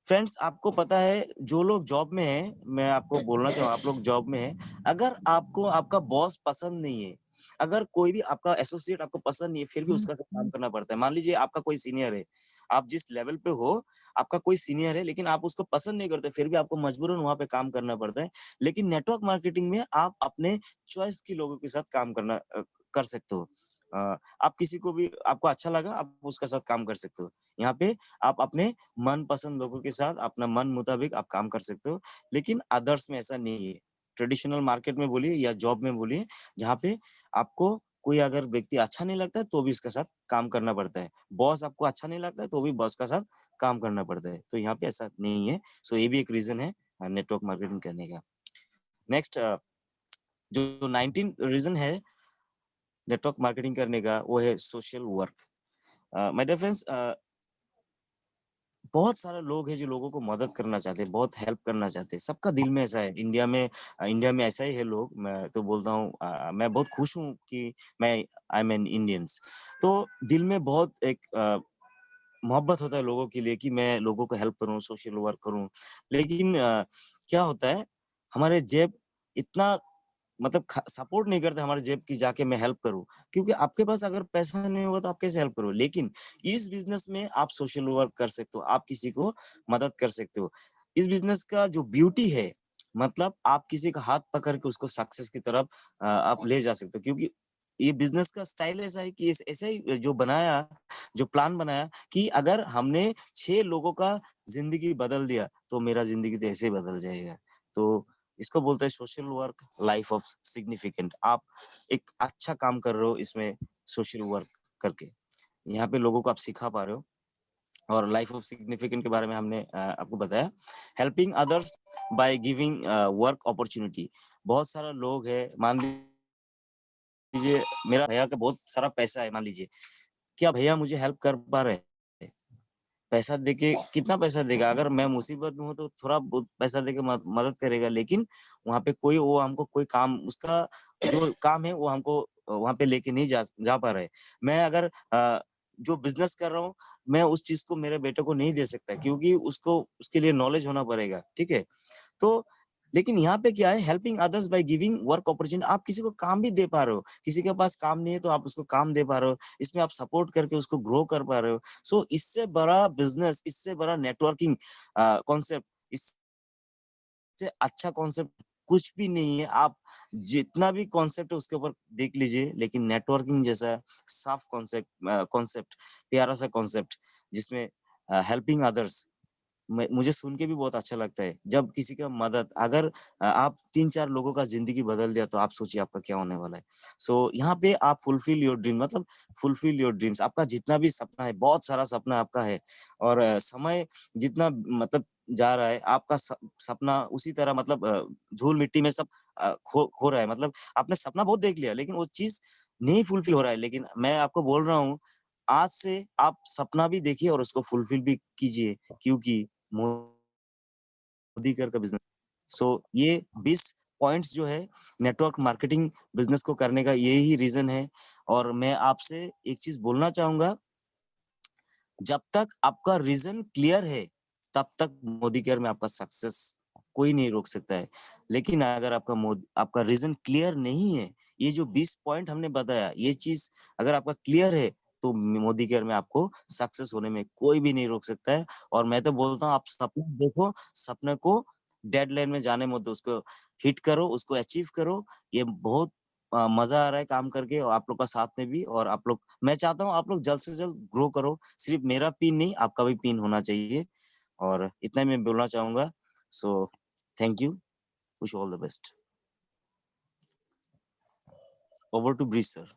Friends, आपको पता है, जो लोग जॉब में है, मैं आपको बोलना चाहूँ, आप लोग जॉब में है, अगर आपको आपका बॉस पसंद नहीं है, अगर कोई भी आपका एसोसिएट आपको पसंद नहीं है, फिर भी उसका काम करना पड़ता है। मान लीजिए आपका कोई सीनियर है, आप जिस लेवल पे हो, आपका कोई सीनियर है, लेकिन आप उसको पसंद नहीं करते, फिर भी आपको मजबूरन वहाँ पे काम करना पड़ता है। लेकिन नेटवर्क मार्केटिंग में आप अपने चॉइस के लोगों के साथ काम कर सकते हो। आप किसी को भी आपको अच्छा लगा, आप उसके साथ काम कर सकते हो। यहाँ पे आप अपने मनपसंद लोगों के साथ अपना मन मुताबिक आप काम कर सकते हो, लेकिन अदर्स में ऐसा नहीं है। ट्रेडिशनल मार्केट में बोलिए या जॉब में बोलिए, जहाँ पे आपको कोई अगर व्यक्ति अच्छा नहीं लगता है, तो भी उसके साथ काम करना पड़ता है। बॉस आपको अच्छा नहीं लगता है, तो भी बॉस के साथ काम करना पड़ता है। तो यहाँ पे ऐसा नहीं है। सो ये भी एक रीज़न है नेटवर्क मार्केटिंग करने का। नेक्स्ट जो 19 रीज़न है नेटवर्क मार्केटिंग करने का, वो है social work. My dear friends, बहुत सारे लोग हैं जो लोगों को मदद करना चाहते हैं, बहुत हेल्प करना चाहते हैं। सबका दिल में ऐसा है। इंडिया में ऐसा ही है लोग। मैं तो बोलता हूँ, मैं बहुत खुश हूँ कि मैं आई एम एन इंडियंस। तो दिल में बहुत एक मोहब्बत होता है लोगों के लिए कि मैं लोगों को हेल्प करूँ, सोशल वर्क करूँ। लेकिन क्या होता है, हमारे जेब इतना मतलब सपोर्ट नहीं करते हमारे जेब की जाके मैं हेल्प करूँ, क्योंकि आपके पास अगर पैसा नहीं होगा तो आप कैसे हेल्प करोगे? लेकिन इस बिज़नेस में आप सोशल वर्क कर सकते हो, आप किसी को मदद कर सकते हो। इस बिज़नेस का जो ब्यूटी है, मतलब आप किसी का हाथ पकड़ के उसको सक्सेस की तरफ आप ले जा सकते हो, क्योंकि ये बिज़नेस का स्टाइल ऐसा है कि ऐसा ही जो प्लान बनाया कि अगर हमने 6 लोगों का ज़िंदगी बदल दिया, तो मेरा ज़िंदगी तो ऐसे ही बदल जाएगा। तो इसको बोलते हैं social work life of significant. आप एक अच्छा काम कर रहे हो इसमें सोशल वर्क करके। यहाँ पे लोगों को आप सिखा पा रहे हो। और लाइफ ऑफ सिग्निफिकेंट के बारे में हमने आपको बताया। Helping others by giving work opportunity. बहुत सारा लोग है, मान लीजिए मेरा भैया का बहुत सारा पैसा है, मान लीजिए क्या भैया मुझे हेल्प कर पा रहे हैं? पैसा देके कितना पैसा देगा? अगर मैं मुसीबत में हूँ तो थोड़ा बहुत पैसा देके मदद करेगा, लेकिन वहाँ पे कोई वो हमको कोई काम उसका जो काम है वो हमको वहाँ पे लेके नहीं जा पा रहे। मैं अगर जो बिज़नेस कर रहा हूँ, मैं उस चीज़ को मेरे बेटे को नहीं दे सकता, क्योंकि उसको उसके लिए नॉलेज होना पड़ेगा, ठीक है? तो लेकिन यहाँ पे क्या है, helping others by giving work opportunity. आप किसी को काम भी दे पा रहे हो, किसी के पास काम नहीं है तो आप उसको काम दे पा रहे हो, इसमें आप सपोर्ट करके उसको ग्रो कर पा रहे हो। सो इससे बड़ा बिजनेस, इससे बड़ा नेटवर्किंग कॉन्सेप्ट, इससे अच्छा कॉन्सेप्ट कुछ भी नहीं है। आप जितना भी कॉन्सेप्ट है उसके ऊपर देख लीजिए, लेकिन नेटवर्किंग जैसा साफ कॉन्सेप्ट, प्यारा सा कॉन्सेप्ट जिसमें हेल्पिंग अदर्स, मुझे सुन के भी बहुत अच्छा लगता है। जब किसी का मदद अगर आप 3-4 लोगों का ज़िंदगी बदल दिया, तो आप सोचिए आपका क्या होने वाला है। सो यहाँ पे आप फुलफिल योर ड्रीम, मतलब फुलफिल योर ड्रीम्स। आपका जितना भी सपना है, बहुत सारा सपना आपका है, और समय जितना मतलब जा रहा है, आपका सपना उसी तरह मतलब धूल-मिट्टी में सब खो रहा है। मतलब आपने सपना बहुत देख लिया, लेकिन वो चीज़ नहीं फुलफिल हो रहा है। लेकिन मैं आपको बोल रहा हूँ, आज से आप सपना भी देखिए और उसको फुलफिल भी कीजिए, क्योंकि मोदी कर का बिज़नेस। सो ये 20 पॉइंट्स जो है नेटवर्क मार्केटिंग बिज़नेस को करने का, यही रीज़न है। और मैं आपसे एक चीज़ बोलना चाहूँगा, जब तक आपका रीज़न क्लियर है, तब तक मोदी केयर में आपका सक्सेस कोई नहीं रोक सकता है। लेकिन अगर आपका रीज़न क्लियर नहीं है, ये जो 20 पॉइंट हमने बताया, ये चीज़ अगर आपका क्लियर है, तो मोदी केयर में आपको सक्सेस होने में कोई भी नहीं रोक सकता है। और मैं तो बोलता हूँ, आप सपना देखो, सपने को डेडलाइन में जाने मत दो, उसको हिट करो, उसको अचीव करो। ये बहुत मज़ा आ रहा है काम करके, और आप लोग का साथ में भी। और आप लोग, मैं चाहता हूँ आप लोग जल्द से जल्द ग्रो करो। सिर्फ मेरा पिन नहीं, आपका भी पिन होना चाहिए। और इतना ही मैं बोलना चाहूँगा। So thank you, wish you all the best. Over to Brij sir.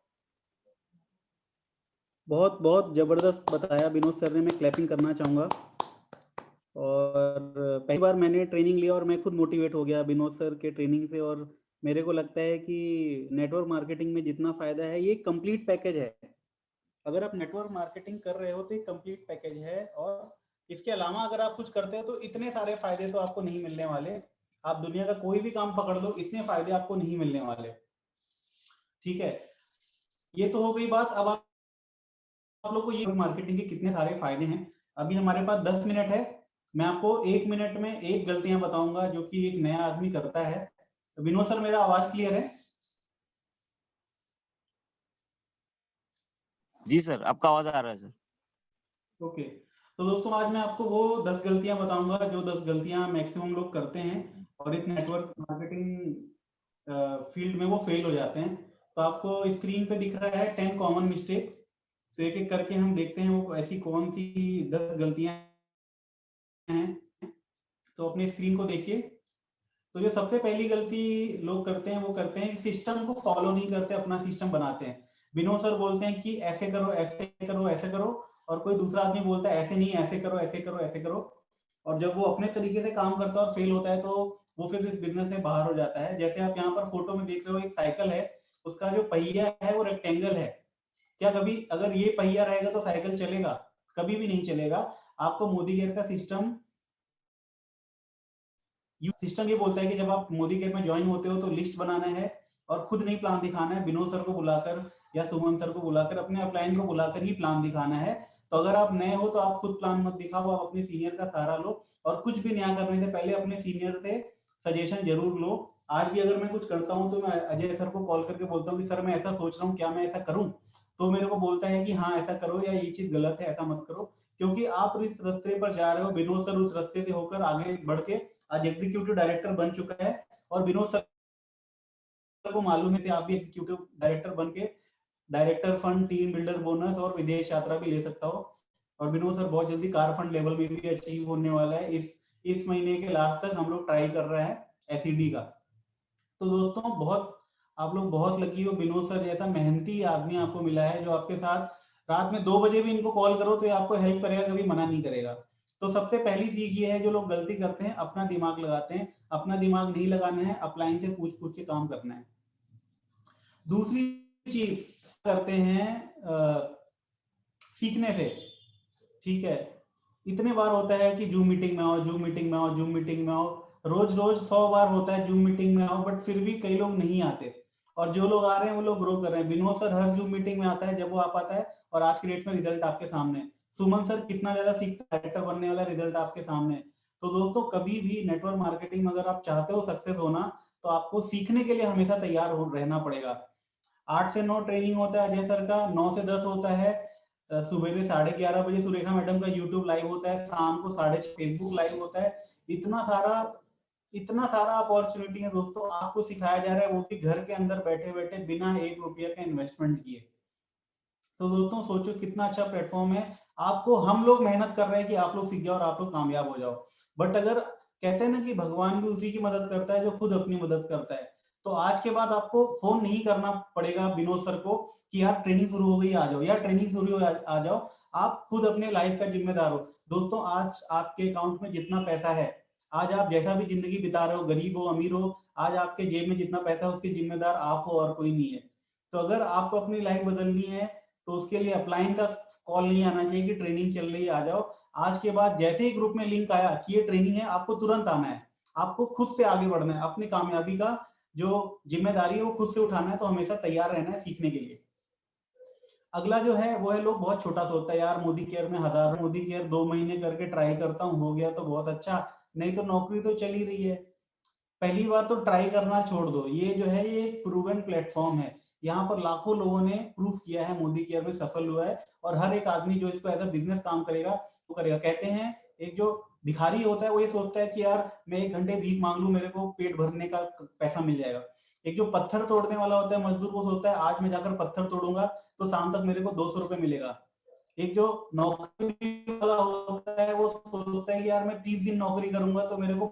बहुत बहुत जबरदस्त बताया विनोद सर ने, मैं क्लैपिंग करना चाहूँगा। और पहली बार मैंने ट्रेनिंग लिया और मैं खुद मोटिवेट हो गया विनोद सर के ट्रेनिंग से। और मेरे को लगता है कि नेटवर्क मार्केटिंग में जितना फायदा है, ये कंप्लीट पैकेज है। अगर आप नेटवर्क मार्केटिंग कर रहे हो तो एक कंप्लीट पैकेज है, और इसके अलावा अगर आप कुछ करते हो तो इतने सारे फायदे तो आपको नहीं मिलने वाले। आप दुनिया का कोई भी काम पकड़ लो, इतने फायदे आपको नहीं मिलने वाले। ठीक है, ये तो हो गई बात। अब आप लोग को ये मार्केटिंग के कितने सारे फायदे हैं। अभी हमारे पास 10 मिनट है। मैं आपको 1 मिनट में एक गलतियां बताऊंगा जो कि एक नया आदमी करता है। विनोद सर, मेरा आवाज क्लियर है? जी सर, आपका आवाज आ रहा है सर। ओके, तो दोस्तों आज मैं आपको वो 10 गलतियां बताऊंगा जो 10 गलतियां मैक्सिमम लोग करते हैं और इस नेटवर्क मार्केटिंग फील्ड में वो फेल हो जाते हैं। तो आपको स्क्रीन पे दिख रहा है 10 कॉमन मिस्टेक्स। तो एक एक करके हम देखते हैं वो ऐसी कौन सी 10 गलतियां हैं। तो अपने स्क्रीन को देखिए। तो जो सबसे पहली गलती लोग करते हैं वो करते हैं सिस्टम को फॉलो नहीं करते, अपना सिस्टम बनाते हैं। विनोद सर बोलते हैं कि ऐसे करो ऐसे करो ऐसे करो, और कोई दूसरा आदमी बोलता है ऐसे नहीं, ऐसे करो ऐसे करो ऐसे करो। और जब वो अपने तरीके से काम करता है और फेल होता है तो वो फिर इस बिजनेस से बाहर हो जाता है। जैसे आप यहाँ पर फोटो में देख रहे हो, एक साइकिल है, उसका जो पहिया है वो रेक्टेंगल है। क्या कभी अगर ये पहिया रहेगा तो साइकिल चलेगा? कभी भी नहीं चलेगा। आपको मोदी केयर का सिस्टम ये बोलता है कि जब आप मोदी केयर में ज्वाइन होते हो तो लिस्ट बनाना है और खुद नहीं प्लान दिखाना है, विनोद सर को बुलाकर या सुमन सर को बुलाकर, अपने अपलाइन को बुलाकर ही प्लान दिखाना है। तो अगर आप नए हो तो आप खुद प्लान मत दिखाओ, आप अपने सीनियर का सहारा लो और कुछ भी नया करने से पहले अपने सीनियर से सजेशन जरूर लो। आज भी अगर मैं कुछ करता हूँ तो मैं अजय सर को कॉल करके बोलता हूँ कि सर मैं ऐसा सोच रहा हूँ, क्या मैं ऐसा करूँ? तो मेरे को बोलता है कि हाँ ऐसा करो, या ये चीज गलत है ऐसा मत करो। क्योंकि आप इस रास्ते पर जा रहे हो, विनोद सर उस रास्ते से होकर आगे बढ़ के आज एग्जीक्यूटिव डायरेक्टर बन चुका है, और विनोद सर को मालूम है कि आप भी एग्जीक्यूटिव डायरेक्टर बन के director fund, team builder bonus और विदेश यात्रा भी ले सकता हो। और विनोद सर बहुत जल्दी कार फंड लेवल में भी अचीव होने वाला है। इस महीने के लास्ट तक हम लोग ट्राई कर रहे हैं एसईडी का। तो दोस्तों बहुत आप लोग बहुत लकी हो, विनोद सर जैसा मेहनती आदमी आपको मिला है जो आपके साथ रात में 2 बजे भी इनको कॉल करो तो ये आपको हेल्प करेगा, कभी मना नहीं करेगा। तो सबसे पहली सीख ये है, जो लोग गलती करते हैं अपना दिमाग लगाते हैं, अपना दिमाग नहीं लगाना है, अपलाइन से पूछ पूछ के काम करना है। दूसरी चीज करते हैं सीखने से, ठीक है। इतने बार होता है कि जूम मीटिंग में आओ, जूम मीटिंग में आओ, जूम मीटिंग में आओ, रोज रोज 100 बार होता है जूम मीटिंग में आओ, बट फिर भी कई लोग नहीं आते। और जो लोग आ रहे हैं वो लोग ग्रो कर रहे हैं। विनोद सर हर जूम मीटिंग में आता है जब वो आ पाता है, और आज की डेट में रिजल्ट आपके सामने। सुमन सर कितना ज्यादा सीखता है, डायरेक्टर बनने वाला, रिजल्ट आपके सामने। तो दोस्तों कभी भी नेटवर्क मार्केटिंग में अगर आप चाहते हो सक्सेस होना, तो आपको सीखने के लिए हमेशा तैयार रहना पड़ेगा। 8 से 9 ट्रेनिंग होता है अजय सर का, 9 से 10 होता है सुबह 11:30 बजे सुरेखा मैडम का यूट्यूब लाइव होता है, शाम को 6:30 फेसबुक लाइव होता है। इतना सारा अपॉर्चुनिटी है दोस्तों, आपको सिखाया जा रहा है, वो भी घर के अंदर बैठे बैठे बिना 1 रुपया का इन्वेस्टमेंट किए। तो दोस्तों सोचो कितना अच्छा प्लेटफॉर्म है। आपको हम लोग मेहनत कर रहे हैं कि आप लोग सीख जाओ और आप लोग कामयाब हो जाओ। बट अगर कहते हैं ना कि भगवान भी उसी की मदद करता है जो खुद अपनी मदद करता है। तो आज के बाद आपको फोन नहीं करना पड़ेगा विनोद सर को कि यार ट्रेनिंग शुरू हो गई आ जाओ, या ट्रेनिंग शुरू हो आ जाओ। आप खुद अपने लाइफ का जिम्मेदार हो। दोस्तों आज आपके अकाउंट में जितना पैसा है, आज आप जैसा भी जिंदगी बिता रहे हो, गरीब हो अमीर हो, आज आपके जेब में जितना पैसा है उसके जिम्मेदार आप हो और कोई नहीं है। तो अगर आपको अपनी लाइफ बदलनी है तो उसके लिए अपलाइन का कॉल नहीं आना चाहिए कि ट्रेनिंग चल रही है आ जाओ। आज के बाद जैसे ही ग्रुप में लिंक आया कि ये ट्रेनिंग है, आपको तुरंत आना है। आपको खुद से आगे बढ़ना है, अपनी कामयाबी का जो जिम्मेदारी है वो खुद से उठाना है। तो हमेशा तैयार रहना है सीखने के लिए। अगला जो है वो है, लोग बहुत छोटा सोचता है, यार मोदी केयर में हजार, मोदी केयर 2 महीने करके ट्राई करता हूँ, हो गया तो बहुत अच्छा, नहीं तो नौकरी तो चल ही रही है। पहली बात तो ट्राई करना छोड़ दो। ये जो है ये एक प्रूवन प्लेटफॉर्म है। यहाँ पर लाखों लोगों ने प्रूफ किया है मोदी केयर में सफल हुआ है, और हर एक आदमी जो इसको एज अ बिजनेस काम करेगा वो करेगा। कहते हैं एक जो भिखारी होता है वो ये सोचता है कि यार मैं 1 घंटे भीख मांग लूं, मेरे को पेट भरने का पैसा मिल जाएगा। एक जो पत्थर तोड़ने वाला होता है मजदूर, वो सोचता है आज मैं जाकर पत्थर तोड़ूंगा तो शाम तक मेरे को 200 रुपए मिलेगा। एक जो नौकरी वाला होता है वो सोचता है कि यार मैं 30 दिन नौकरी करूंगा तो मेरे को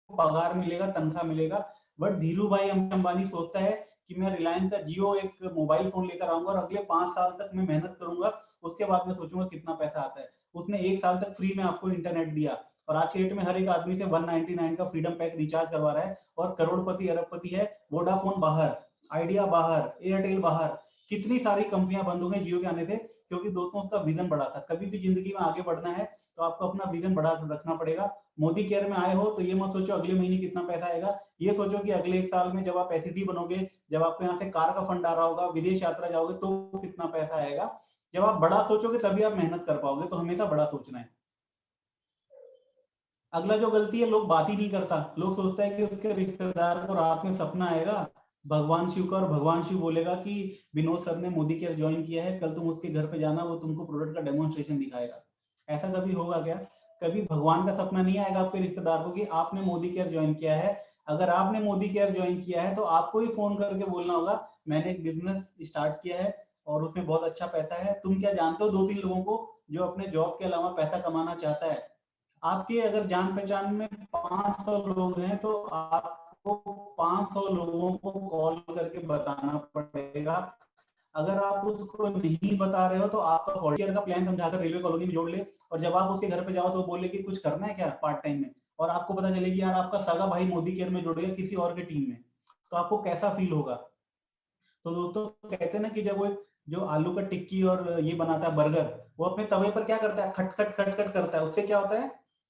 पगार मिलेगा, तनख्वाह मिलेगा। बट धीरू भाई अंबानी सोचता है कि मैं रिलायंस का जियो एक मोबाइल फोन लेकर आऊंगा और अगले 5 साल तक मैं मेहनत करूंगा, उसके बाद मैं सोचूंगा कितना पैसा आता है। उसने 1 साल तक फ्री में आपको इंटरनेट दिया, और आज के डेट में हर एक आदमी से 199 का फ्रीडम पैक रिचार्ज करवा रहा है, और करोड़पति अरबपति है। वोडाफोन बाहर, आइडिया बाहर, एयरटेल बाहर, कितनी सारी कंपनियां बंद हो गई जियो के आने से, क्योंकि दोस्तों उसका विजन बड़ा था। कभी भी जिंदगी में आगे बढ़ना है तो आपको अपना विजन बड़ा रखना पड़ेगा। मोदी केयर में आए हो तो ये मत सोचो अगले महीने कितना पैसा आएगा, ये सोचो कि अगले 1 साल में जब आप एसईडी बनोगे, जब आपको यहाँ से कार का फंड आ रहा होगा, विदेश यात्रा जाओगे तो कितना पैसा आएगा। जब आप बड़ा सोचोगे तभी आप मेहनत कर पाओगे। तो हमेशा बड़ा सोचना है। अगला जो गलती है, लोग बात ही नहीं करता। लोग सोचता है कि उसके रिश्तेदार को रात में सपना आएगा, भगवान शिव का, और भगवान शिव बोलेगा कि विनोद सर ने मोदी केयर ज्वाइन किया है, कल तुम उसके घर पे जाना, वो तुमको प्रोडक्ट का डेमोन्स्ट्रेशन दिखाएगा। ऐसा कभी होगा क्या? कभी भगवान का सपना नहीं आएगा आपके रिश्तेदार को कि आपने मोदी केयर ज्वाइन किया है। अगर आपने मोदी केयर ज्वाइन किया है तो आपको ही फोन करके बोलना होगा मैंने एक बिजनेस स्टार्ट किया है और उसमें बहुत अच्छा पैसा है। तुम क्या जानते हो 2-3 लोगों को जो अपने जॉब के अलावा पैसा कमाना चाहता है? आपके अगर जान पहचान में 500 लोग हैं तो आपको 500 लोगों को कॉल करके बताना पड़ेगा। अगर आप उसको नहीं बता रहे हो तो आपका वॉलंटियर का प्लान समझाकर रेलवे कॉलोनी में जोड़ ले, और जब आप उसके घर पे जाओ तो बोले कि कुछ करना है क्या पार्ट टाइम में, और आपको पता चलेगी यार आपका सगा भाई मोदी केयर में जुड़ गया किसी और की टीम में, तो आपको कैसा फील होगा? तो दोस्तों कहते हैं ना कि जब वो जो आलू का टिक्की और ये बनाता है बर्गर, वो अपने तवे पर क्या करता है, खट खट खट खट करता है। उससे क्या होता है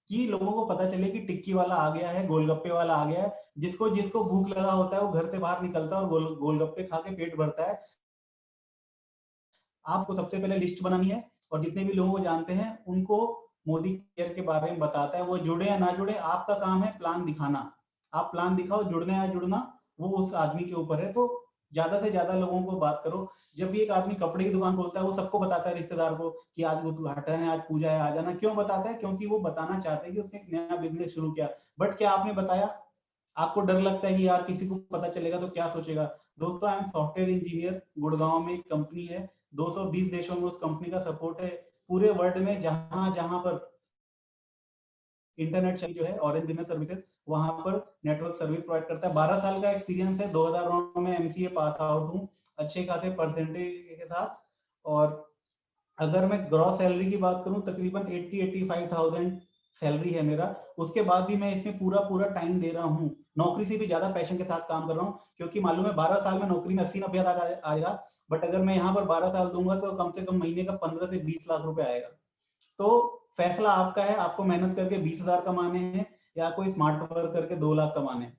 कि लोगों को पता चले कि टिक्की वाला आ गया है, गोलगप्पे वाला आ गया है। जिसको जिसको भूख लगा होता है वो घर से बाहर निकलता है और गोलगप्पे खा के पेट भरता है। आपको सबसे पहले लिस्ट बनानी है और जितने भी लोगों को जानते हैं उनको मोदी केयर के बारे में बताता है। वो जुड़े या ना जुड़े, आपका काम है प्लान दिखाना। आप प्लान दिखाओ, जुड़ने या जुड़ना वो उस आदमी के ऊपर है। तो ज्यादा से ज्यादा लोगों को बात करो। जब भी एक आदमी कपड़े की दुकान खोलता है वो सबको बताता है रिश्तेदार को कि आज उद्घाटन है, आज पूजा है, आ जाना। क्यों बताता है? क्योंकि वो बताना चाहते हैं कि उसने एक नया बिजनेस शुरू किया। बट क्या आपने बताया? आपको डर लगता है कि यार किसी को पता चलेगा तो क्या सोचेगा। दोस्तों I am software engineer, Gurgaon में एक कंपनी है, 220 देशों में उस कंपनी का सपोर्ट है। पूरे वर्ल्ड में जहां जहां पर इंटरनेट जो है ऑरेंज बिजनेस सर्विसेज, वहां पर नेटवर्क सर्विस प्रोवाइड करता है। 12 साल का एक्सपीरियंस है, 2009 में एमसीए पास आउट हूँ अच्छे खासे परसेंटेज के साथ। और अगर मैं ग्रॉस सैलरी की बात करूं तकरीबन 80-85,000 सैलरी है मेरा। उसके बाद भी मैं इसमें पूरा पूरा टाइम दे रहा हूँ, नौकरी से भी ज्यादा पैशन के साथ काम कर रहा हूँ। क्योंकि मालूम है 12 साल में नौकरी में 80-90 हजार आएगा, बट अगर मैं यहाँ पर 12 साल दूंगा तो कम से कम महीने का 15 से 20 लाख रुपए आएगा। तो फैसला आपका है, आपको मेहनत करके 20,000 कमाने हैं या कोई स्मार्ट वर्क करके 2 लाख कमाने हैं।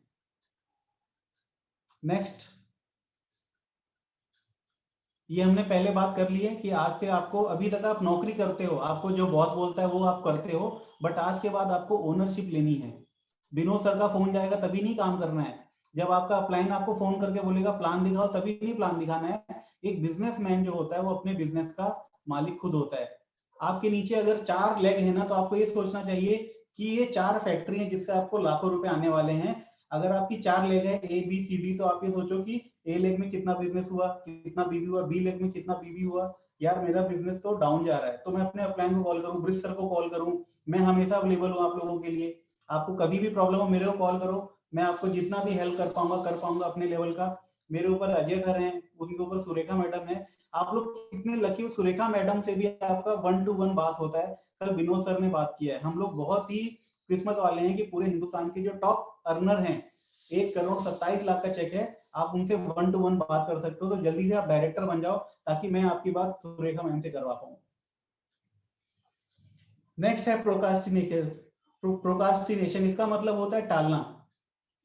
नेक्स्ट, ये हमने पहले बात कर ली है कि आज से आपको, अभी तक आप नौकरी करते हो, आपको जो बॉस बोलता है वो आप करते हो, बट आज के बाद आपको ओनरशिप लेनी है। विनोद सर का फोन जाएगा तभी नहीं काम करना है। जब आपका अपलाइन आपको फोन करके बोलेगा प्लान दिखाओ तभी नहीं प्लान दिखाना है। एक बिजनेसमैन जो होता है वो अपने बिजनेस का मालिक खुद होता है। आपके नीचे अगर 4 लेग है ना तो आपको ये सोचना चाहिए कि ये 4 फैक्ट्री है जिससे आपको लाखों रुपए आने वाले हैं। अगर आपकी 4 लेग है ए बी सी डी, तो आप ये सोचो कि ए लेग में कितना बिजनेस हुआ, कितना बीबी हुआ, बी लेग में कितना बीबी हुआ। यार मेरा बिजनेस तो डाउन जा रहा है, तो मैं अपने अपलाइन को कॉल करूं, ब्रिज सर को कॉल करूं। मैं हमेशा अवेलेबल हूं आप लोगों के लिए। आपको कभी भी प्रॉब्लम हो मेरे को कॉल करो, मैं आपको जितना भी हेल्प कर पाऊंगा अपने लेवल का। मेरे ऊपर अजय सर हैं, उनके ऊपर सुरेखा मैडम है। आप लोग कितने लकी हो, सुरेखा मैडम से भी आपका 1-to-1 बात होता है। कल विनोद सर ने बात किया है। हम लोग बहुत ही किस्मत वाले हैं कि पूरे हिंदुस्तान के जो टॉप अर्नर हैं, 1,27,00,000 का चेक है, आप उनसे 1-to-1 बात कर सकते हो। तो जल्दी से आप डायरेक्टर बन जाओ ताकि मैं आपकी बात सुरेखा मैम से करवा पाऊँ। नेक्स्ट है प्रोकास्टिनेशन। प्रोकास्टिनेशन इसका मतलब होता है टालना।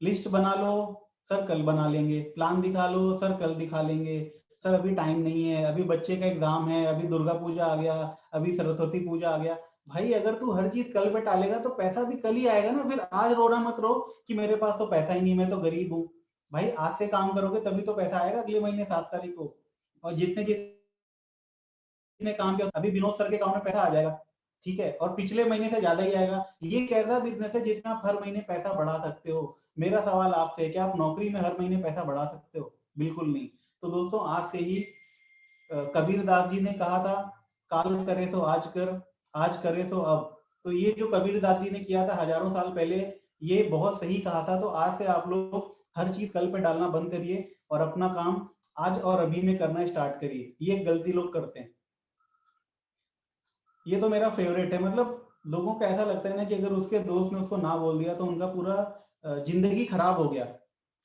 लिस्ट बना लो, सर कल बना लेंगे। प्लान दिखा लो, सर कल दिखा लेंगे। सर अभी टाइम नहीं है, अभी बच्चे का एग्जाम है, अभी दुर्गा पूजा आ गया, अभी सरस्वती पूजा आ गया। भाई अगर तू हर चीज कल पे टालेगा तो पैसा भी कल ही आएगा ना। फिर आज रोना मत रो कि मेरे पास तो पैसा ही नहीं, मैं तो गरीब हूँ। भाई आज से काम करोगे तभी तो पैसा आएगा अगले महीने 7 तारीख को। और जितने जितने काम किया, अभी विनोद सर के अकाउंट में पैसा आ जाएगा, ठीक है, और पिछले महीने से ज्यादा ही आएगा। ये कैसा बिजनेस है जिसमें आप हर महीने पैसा बढ़ा सकते हो? मेरा सवाल आपसे है, क्या आप नौकरी में हर महीने पैसा बढ़ा सकते हो? बिल्कुल नहीं। तो दोस्तों आज से ही कबीर दास जी ने कहा था, काल करे सो आज कर, आज करे सो अब। तो ये जो कबीर दास जी ने किया था हजारों साल पहले, ये बहुत सही कहा था। तो आज से आप लोग हर चीज कल पे डालना बंद करिए और अपना काम आज और अभी में करना स्टार्ट करिए। ये गलती लोग करते हैं। ये तो मेरा फेवरेट है। मतलब लोगों को ऐसा लगता है ना कि अगर उसके दोस्त ने उसको ना बोल दिया तो उनका पूरा जिंदगी खराब हो गया।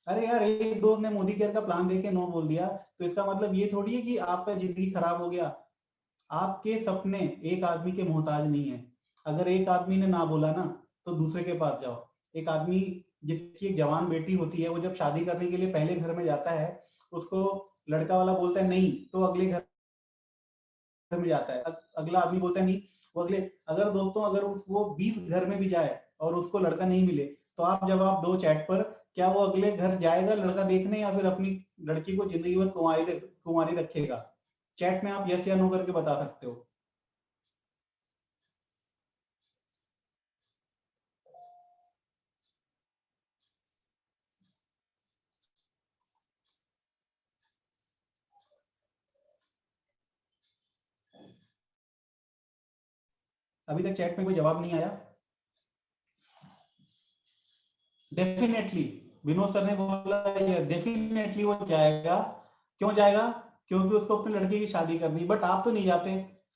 अरे यार, एक दोस्त ने मोदी केयर का प्लान देके नो बोल दिया तो इसका मतलब ये थोड़ी है कि आपका जिंदगी खराब हो गया। आपके सपने एक आदमी के मोहताज नहीं है। अगर एक आदमी ने ना बोला ना तो दूसरे के पास जाओ। एक आदमी जिसकी एक जवान बेटी होती है, वो जब शादी करने के लिए पहले घर में जाता है, उसको लड़का वाला बोलता है नहीं, तो अगले घर में जाता है। अगला आदमी बोलता है नहीं, वो अगले, अगर दोस्तों अगर वो 20 घर में भी जाए और उसको लड़का नहीं मिले तो आप जवाब दो चैट पर क्या वो अगले घर जाएगा लड़का देखने, या फिर अपनी लड़की को जिंदगी भर कुंवारी रखेगा? चैट में आप यस या नो करके बता सकते हो। अभी तक चैट में कोई जवाब नहीं आया। डेफिनेटली विनोद सर ने बोला ये डेफिनेटली वो जाएगा। क्यों जाएगा? क्योंकि उसको अपनी लड़की की शादी करनी। बट आप तो नहीं जाते।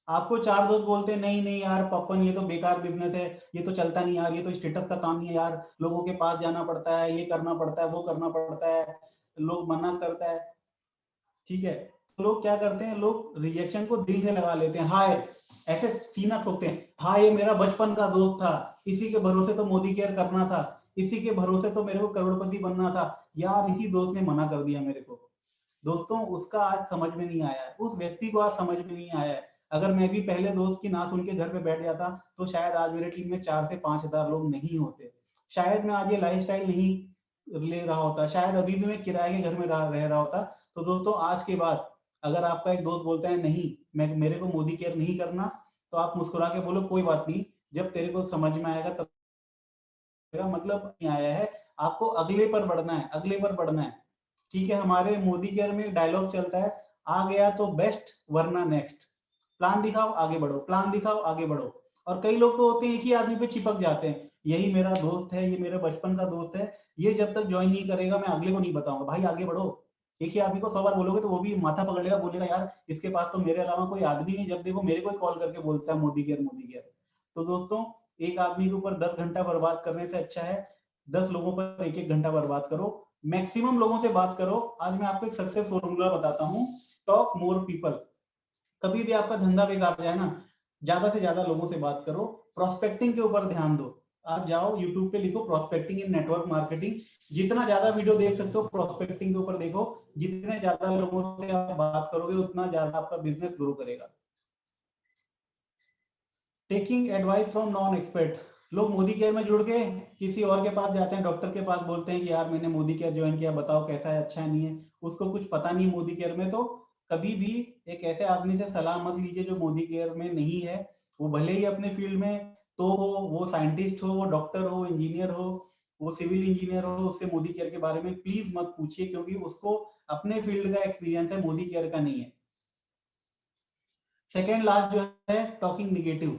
आपको चार दोस्त बोलते हैं नहीं नहीं यार पपन ये तो बेकार बिजनेस है, ये तो चलता नहीं यार, ये तो स्टेटस का काम नहीं है यार, लोगों के पास जाना पड़ता है, ये करना पड़ता है, वो करना पड़ता है, लोग मना करता है। ठीक है, तो लोग क्या करते हैं, लोग रिएक्शन को दिल से लगा लेते हैं। हाय ऐसे सीना ठोकते हैं, हाँ ये मेरा बचपन का दोस्त था, इसी के भरोसे तो मोदी केयर करना था, इसी के भरोसे तो मेरे को करोड़पति बनना था यार, इसी दोस्त ने मना कर दिया मेरे को। दोस्तों उसका आज समझ में नहीं आया है, उस व्यक्ति को आज समझ में नहीं आया है। अगर मैं भी पहले दोस्त की ना सुन के घर पे बैठ जाता तो शायद आज मेरे टीम में 4 से 5 हजार लोग नहीं होते, शायद मैं आज ये लाइफस्टाइल नहीं ले रहा होता, शायद अभी भी मैं किराए के घर में रह रहा होता। तो दोस्तों आज के बाद अगर आपका एक दोस्त बोलता है नहीं मैं मेरे को मोदी केयर नहीं करना, तो आप मुस्कुरा के बोलो कोई बात नहीं, जब तेरे को समझ में आएगा तब मतलब नहीं आया है, आपको अगले पर बढ़ना है, अगले पर बढ़ना है। ठीक है, हमारे मोदी केयर में डायलॉग चलता है, आ गया तो बेस्ट वरना नेक्स्ट, प्लान दिखाओ आगे बढ़ो, प्लान दिखाओ आगे बढ़ो। और कई लोग तो होते हैं एक ही आदमी पे चिपक जाते हैं, यही मेरा दोस्त है, ये मेरे बचपन का दोस्त है, ये जब तक ज्वाइन नहीं करेगा मैं अगले को नहीं बताऊंगा। भाई आगे बढ़ो। एक ही आदमी को 100 बार बोलोगे तो वो भी माथा पकड़ लेगा, बोलेगा यार इसके पास तो मेरे अलावा कोई आदमी नहीं, जब देखो मेरे को ही कॉल करके बोलता है मोदी केयर मोदी केयर। तो दोस्तों एक आदमी के ऊपर 10 घंटा बर्बाद करने से अच्छा है 10 लोगों पर एक एक घंटा बर्बाद करो, मैक्सिमम लोगों से बात करो। आज मैं आपको एक सक्सेस फॉर्मूला बताता हूँ, टॉक मोर पीपल। कभी भी आपका धंधा बेकार जाए ना, ज्यादा से ज्यादा लोगों से बात करो, प्रोस्पेक्टिंग के ऊपर ध्यान दो। आप जाओ यूट्यूब पे लिखो प्रोस्पेक्टिंग इन नेटवर्क मार्केटिंग, जितना ज्यादा वीडियो देख सकते हो प्रोस्पेक्टिंग के ऊपर देखो, जितने ज्यादा लोगों से आप बात करोगे उतना ज्यादा आपका बिजनेस ग्रो करेगा। Taking advice from non expert, लोग मोदी केयर में जुड़ के किसी और के पास जाते हैं, डॉक्टर के पास बोलते हैं कि यार मैंने मोदी केयर ज्वाइन किया, बताओ कैसा है, अच्छा है नहीं है, उसको कुछ पता नहीं मोदी केयर में। तो कभी भी एक ऐसे आदमी से सलाह मत लीजिए जो मोदी केयर में नहीं है। वो भले ही अपने फील्ड में तो हो, वो साइंटिस्ट हो, वो डॉक्टर हो, इंजीनियर हो, वो सिविल इंजीनियर हो, उससे मोदी केयर के बारे में प्लीज मत पूछिए, क्योंकि उसको अपने फील्ड का एक्सपीरियंस है, मोदी केयर का नहीं है। सेकेंड लास्ट जो है टॉकिंग निगेटिव,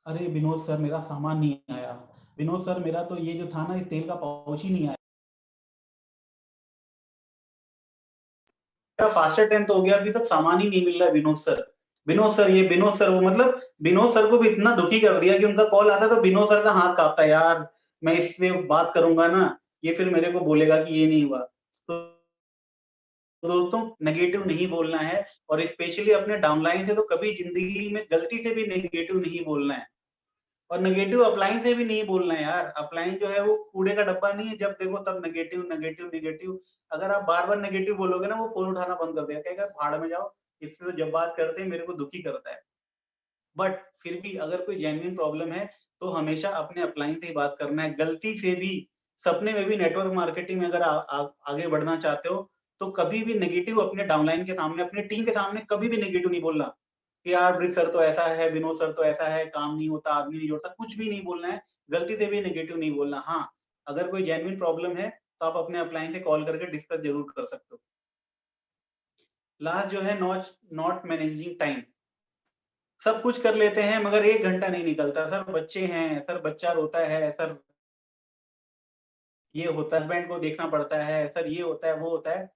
अरे विनोद सर मेरा सामान नहीं आया, विनोद सर मेरा तो ये जो था ना, ये तेल का पाउच ही नहीं आया, फास्टर ट्रेन तो हो गया, अभी तक सामान ही नहीं मिल रहा है विनोद सर। विनोद सर ये विनोद सर वो, मतलब विनोद सर को भी इतना दुखी कर दिया कि उनका कॉल आता तो विनोद सर का हाथ कांपता, यार मैं इससे बात करूंगा ना, ये फिर मेरे को बोलेगा कि ये नहीं हुआ। तो दोस्तों नेगेटिव नहीं बोलना है, और स्पेशली अपने डाउनलाइन से तो कभी जिंदगी में गलती से भी नेगेटिव नहीं बोलना है। और नेगेटिव अपलाइन से भी नहीं बोलना है यार, अपलाइन जो है वो कूड़े का डब्बा नहीं है, जब देखो तब नेगेटिव नेगेटिव नेगेटिव। अगर आप बार बार नेगेटिव बोलोगे ना, वो फोन उठाना बंद कर देगा, कहेगा भाड़ में जाओ, इससे तो जब बात करते हैं मेरे को दुखी करता है। बट फिर भी अगर कोई जेन्युइन प्रॉब्लम है तो हमेशा अपने अपलाइन से ही बात करना है। गलती से भी सपने में भी नेटवर्क मार्केटिंग में अगर आगे बढ़ना चाहते हो तो कभी भी नेगेटिव अपने डाउनलाइन के सामने, अपने टीम के सामने कभी भी नेगेटिव नहीं बोलना कि यार ब्रिज सर तो ऐसा है, विनोद सर तो ऐसा है, काम नहीं होता, आदमी नहीं जोड़ता, कुछ भी नहीं बोलना है। गलती से भी नेगेटिव नहीं बोलना। हाँ, अगर कोई जेन्युइन प्रॉब्लम है तो आप अपने अपलाइन से कॉल करके डिस्कस जरूर कर सकते हो। लास्ट जो है नॉट नॉट मैनेजिंग टाइम, सब कुछ कर लेते हैं मगर 1 घंटा नहीं निकलता। सर बच्चे हैं, सर बच्चा रोता है, सर ये होता है, हस्बैंड को देखना पड़ता है, सर ये होता है, वो होता है,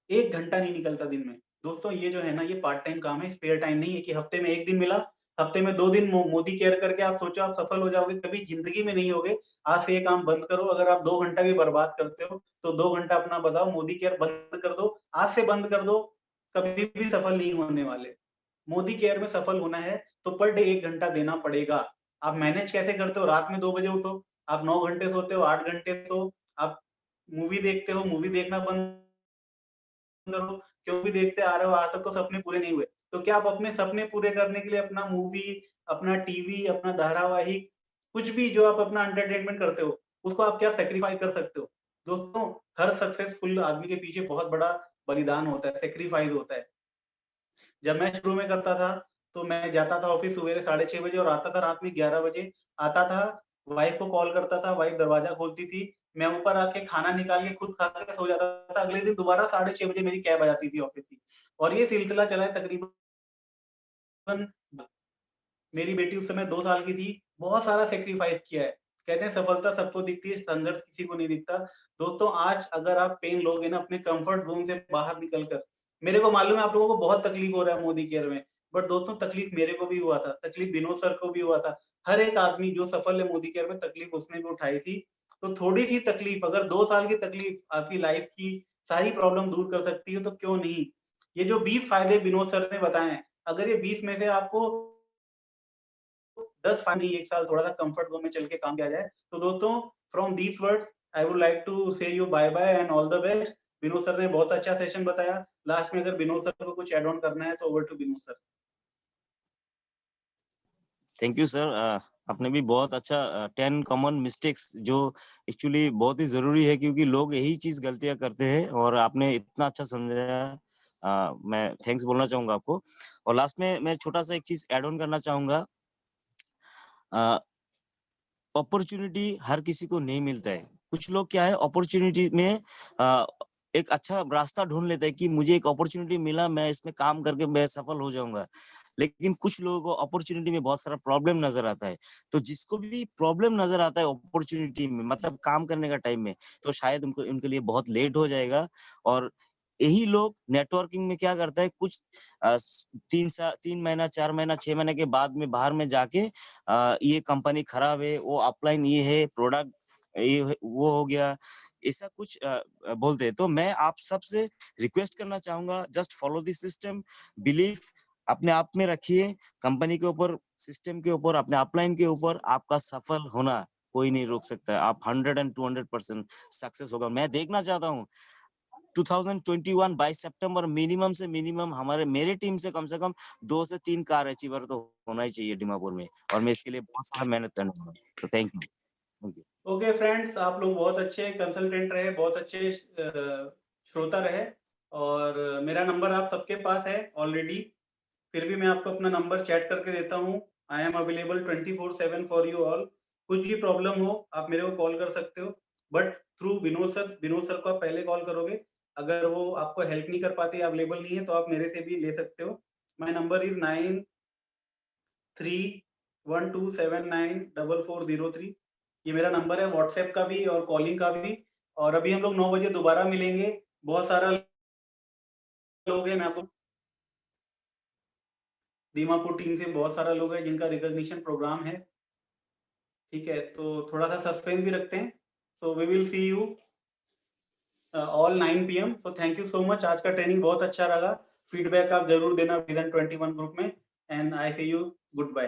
1 घंटा नहीं निकलता दिन में। दोस्तों ये जो है ना, ये पार्ट टाइम काम है, स्पेयर टाइम नहीं है कि हफ्ते में 1 दिन मिला, हफ्ते में 2 दिन मोदी केयर करके आप सोचो आप सफल हो जाओगे, कभी जिंदगी में नहीं होगे। आज से ये काम बंद करो। अगर आप 2 घंटा भी बर्बाद करते हो तो 2 घंटा अपना बताओ, मोदी केयर बंद कर दो, आज से बंद कर दो, कभी भी सफल नहीं होने वाले। मोदी केयर में सफल होना है तो पर डे 1 घंटा देना पड़ेगा। आप मैनेज कैसे करते हो? रात में 2 बजे उठो, आप 9 घंटे सोते हो, 8 घंटे सो, आप मूवी देखते हो, मूवी देखना बंद करो, क्यों भी देखते आ रहे हो, आज तक तो सपने पूरे नहीं हुए। तो क्या आप अपने सपने पूरे करने के लिए अपना मूवी, अपना टीवी, अपना धारावाहिक, कुछ भी जो आप अपना एंटरटेनमेंट करते हो, उसको आप क्या सैक्रिफाइस कर सकते हो? दोस्तों हर सक्सेसफुल आदमी के पीछे बहुत बड़ा बलिदान होता है, सैक्रिफाइस होता है। जब मैं शुरू में करता था, तो मैं जाता था ऑफिस सवेरे 6:30 बजे और आता था रात में 11 बजे। आता था, वाइफ को कॉल करता था, वाइफ दरवाज़ा खोलती थी, मैं ऊपर आके खाना निकाल के खुद खा के सो जाता था। अगले दिन दोबारा 6:30 बजे मेरी कैब आ जाती थी ऑफिस की और ये सिलसिला चला है तकरीबन मेरी बेटी उस समय 2 साल की थी, बहुत सारा सैक्रिफाइस किया है। कहते हैं सफलता सबको दिखती है, संघर्ष किसी को नहीं दिखता। दोस्तों आज अगर आप पेन लोगे ना अपने कम्फर्ट ज़ोन से बाहर निकल कर, मेरे को मालूम है आप लोगों को बहुत तकलीफ हो रहा है मोदी केयर में, बट दोस्तों तकलीफ मेरे को भी हुआ था, तकलीफ विनोद सर को भी हुआ था। हर एक आदमी जो सफल है मोदी केयर में तकलीफ उसने भी उठाई थी। तो थोड़ी-सी तकलीफ अगर 2 साल की तकलीफ आपकी लाइफ की सारी प्रॉब्लम दूर कर सकती है तो क्यों नहीं? ये जो 20 फायदे विनोद सर ने बताए हैं, अगर ये 20 में से आपको 10 फाइनली 1 साल थोड़ा-सा कम्फर्ट ज़ोन में चल के काम किया जाए। तो दोस्तों from these words I would like to say you bye bye and all the best. Vinod sir ने बहुत अच्छा सेशन बताया। लास्ट में अगर विनोद सर को कुछ ऐड ऑन करना है तो over to Vinod sir. Thank you sir. आपने भी बहुत अच्छा 10 कॉमन मिस्टेक्स जो एक्चुअली बहुत ही जरूरी है, क्योंकि लोग यही चीज गलतियां करते हैं और आपने इतना अच्छा समझाया। मैं थैंक्स बोलना चाहूंगा आपको। और लास्ट में मैं छोटा सा एक चीज ऐड ऑन करना चाहूंगा। अपॉर्चुनिटी हर किसी को नहीं मिलता है। कुछ लोग क्या है, अपॉर्चुनिटी में अ, एक अच्छा रास्ता ढूंढ लेता है कि मुझे एक अपॉर्चुनिटी मिला, मैं इसमें काम करके मैं सफल हो जाऊंगा। लेकिन कुछ लोगों को अपॉर्चुनिटी में बहुत सारा प्रॉब्लम नजर आता है। तो जिसको भी प्रॉब्लम नजर आता है अपॉर्चुनिटी में, मतलब काम करने का टाइम में, तो शायद उनको उनके लिए बहुत लेट हो जाएगा। और यही लोग नेटवर्किंग में क्या करता है, कुछ 3 महीना 4 महीना 6 महीने के बाद में बाहर में जाके ये कंपनी खराब है, वो अपलाइन ये है, प्रोडक्ट वो हो गया, ऐसा कुछ बोलते हैं। तो मैं आप सबसे रिक्वेस्ट करना चाहूंगा, just follow this system, believe अपने आप में रखिए, कंपनी के ऊपर, सिस्टम के ऊपर, अपने अपलाइन के ऊपर। आपका सफल होना कोई नहीं रोक सकता है। आप 100 एंड 200% सक्सेस होगा। मैं देखना चाहता हूँ 2021 22 सितंबर मिनिमम से मिनिमम हमारे मेरे टीम से कम 2 से 3 कार अचीवर तो होना ही चाहिए डिमापुर में, और मैं इसके लिए बहुत सारा मेहनत करने वाला हूँ। तो thank you. Thank you. Okay friends, आप लोग बहुत अच्छे कंसल्टेंट रहे, बहुत अच्छे श्रोता रहे और मेरा नंबर आप सबके पास है ऑलरेडी। फिर भी मैं आपको अपना नंबर चैट करके देता हूँ। I am available 24/7 for you all. कुछ भी प्रॉब्लम हो आप मेरे को कॉल कर सकते हो, बट थ्रू विनोद सर को आप पहले कॉल करोगे। अगर वो आपको हेल्प नहीं कर पाते, अवेलेबल नहीं है, तो आप मेरे से भी ले सकते हो। My number is 9312794403। ये मेरा नंबर है व्हाट्सएप का भी और कॉलिंग का भी। और अभी हम लोग 9 बजे दोबारा मिलेंगे। बहुत सारा लोग हैं, मैं आपको दीमापुर टीम से बहुत सारा लोग है जिनका रिकॉग्निशन प्रोग्राम है। ठीक है, तो थोड़ा-सा सस्पेंस भी रखते हैं। So we will see you all 9 PM. So thank you so much. आज का ट्रेनिंग बहुत अच्छा रहा। फीडबैक आप ज़रूर देना विज़न 21 ग्रुप में and I see you. Good bye.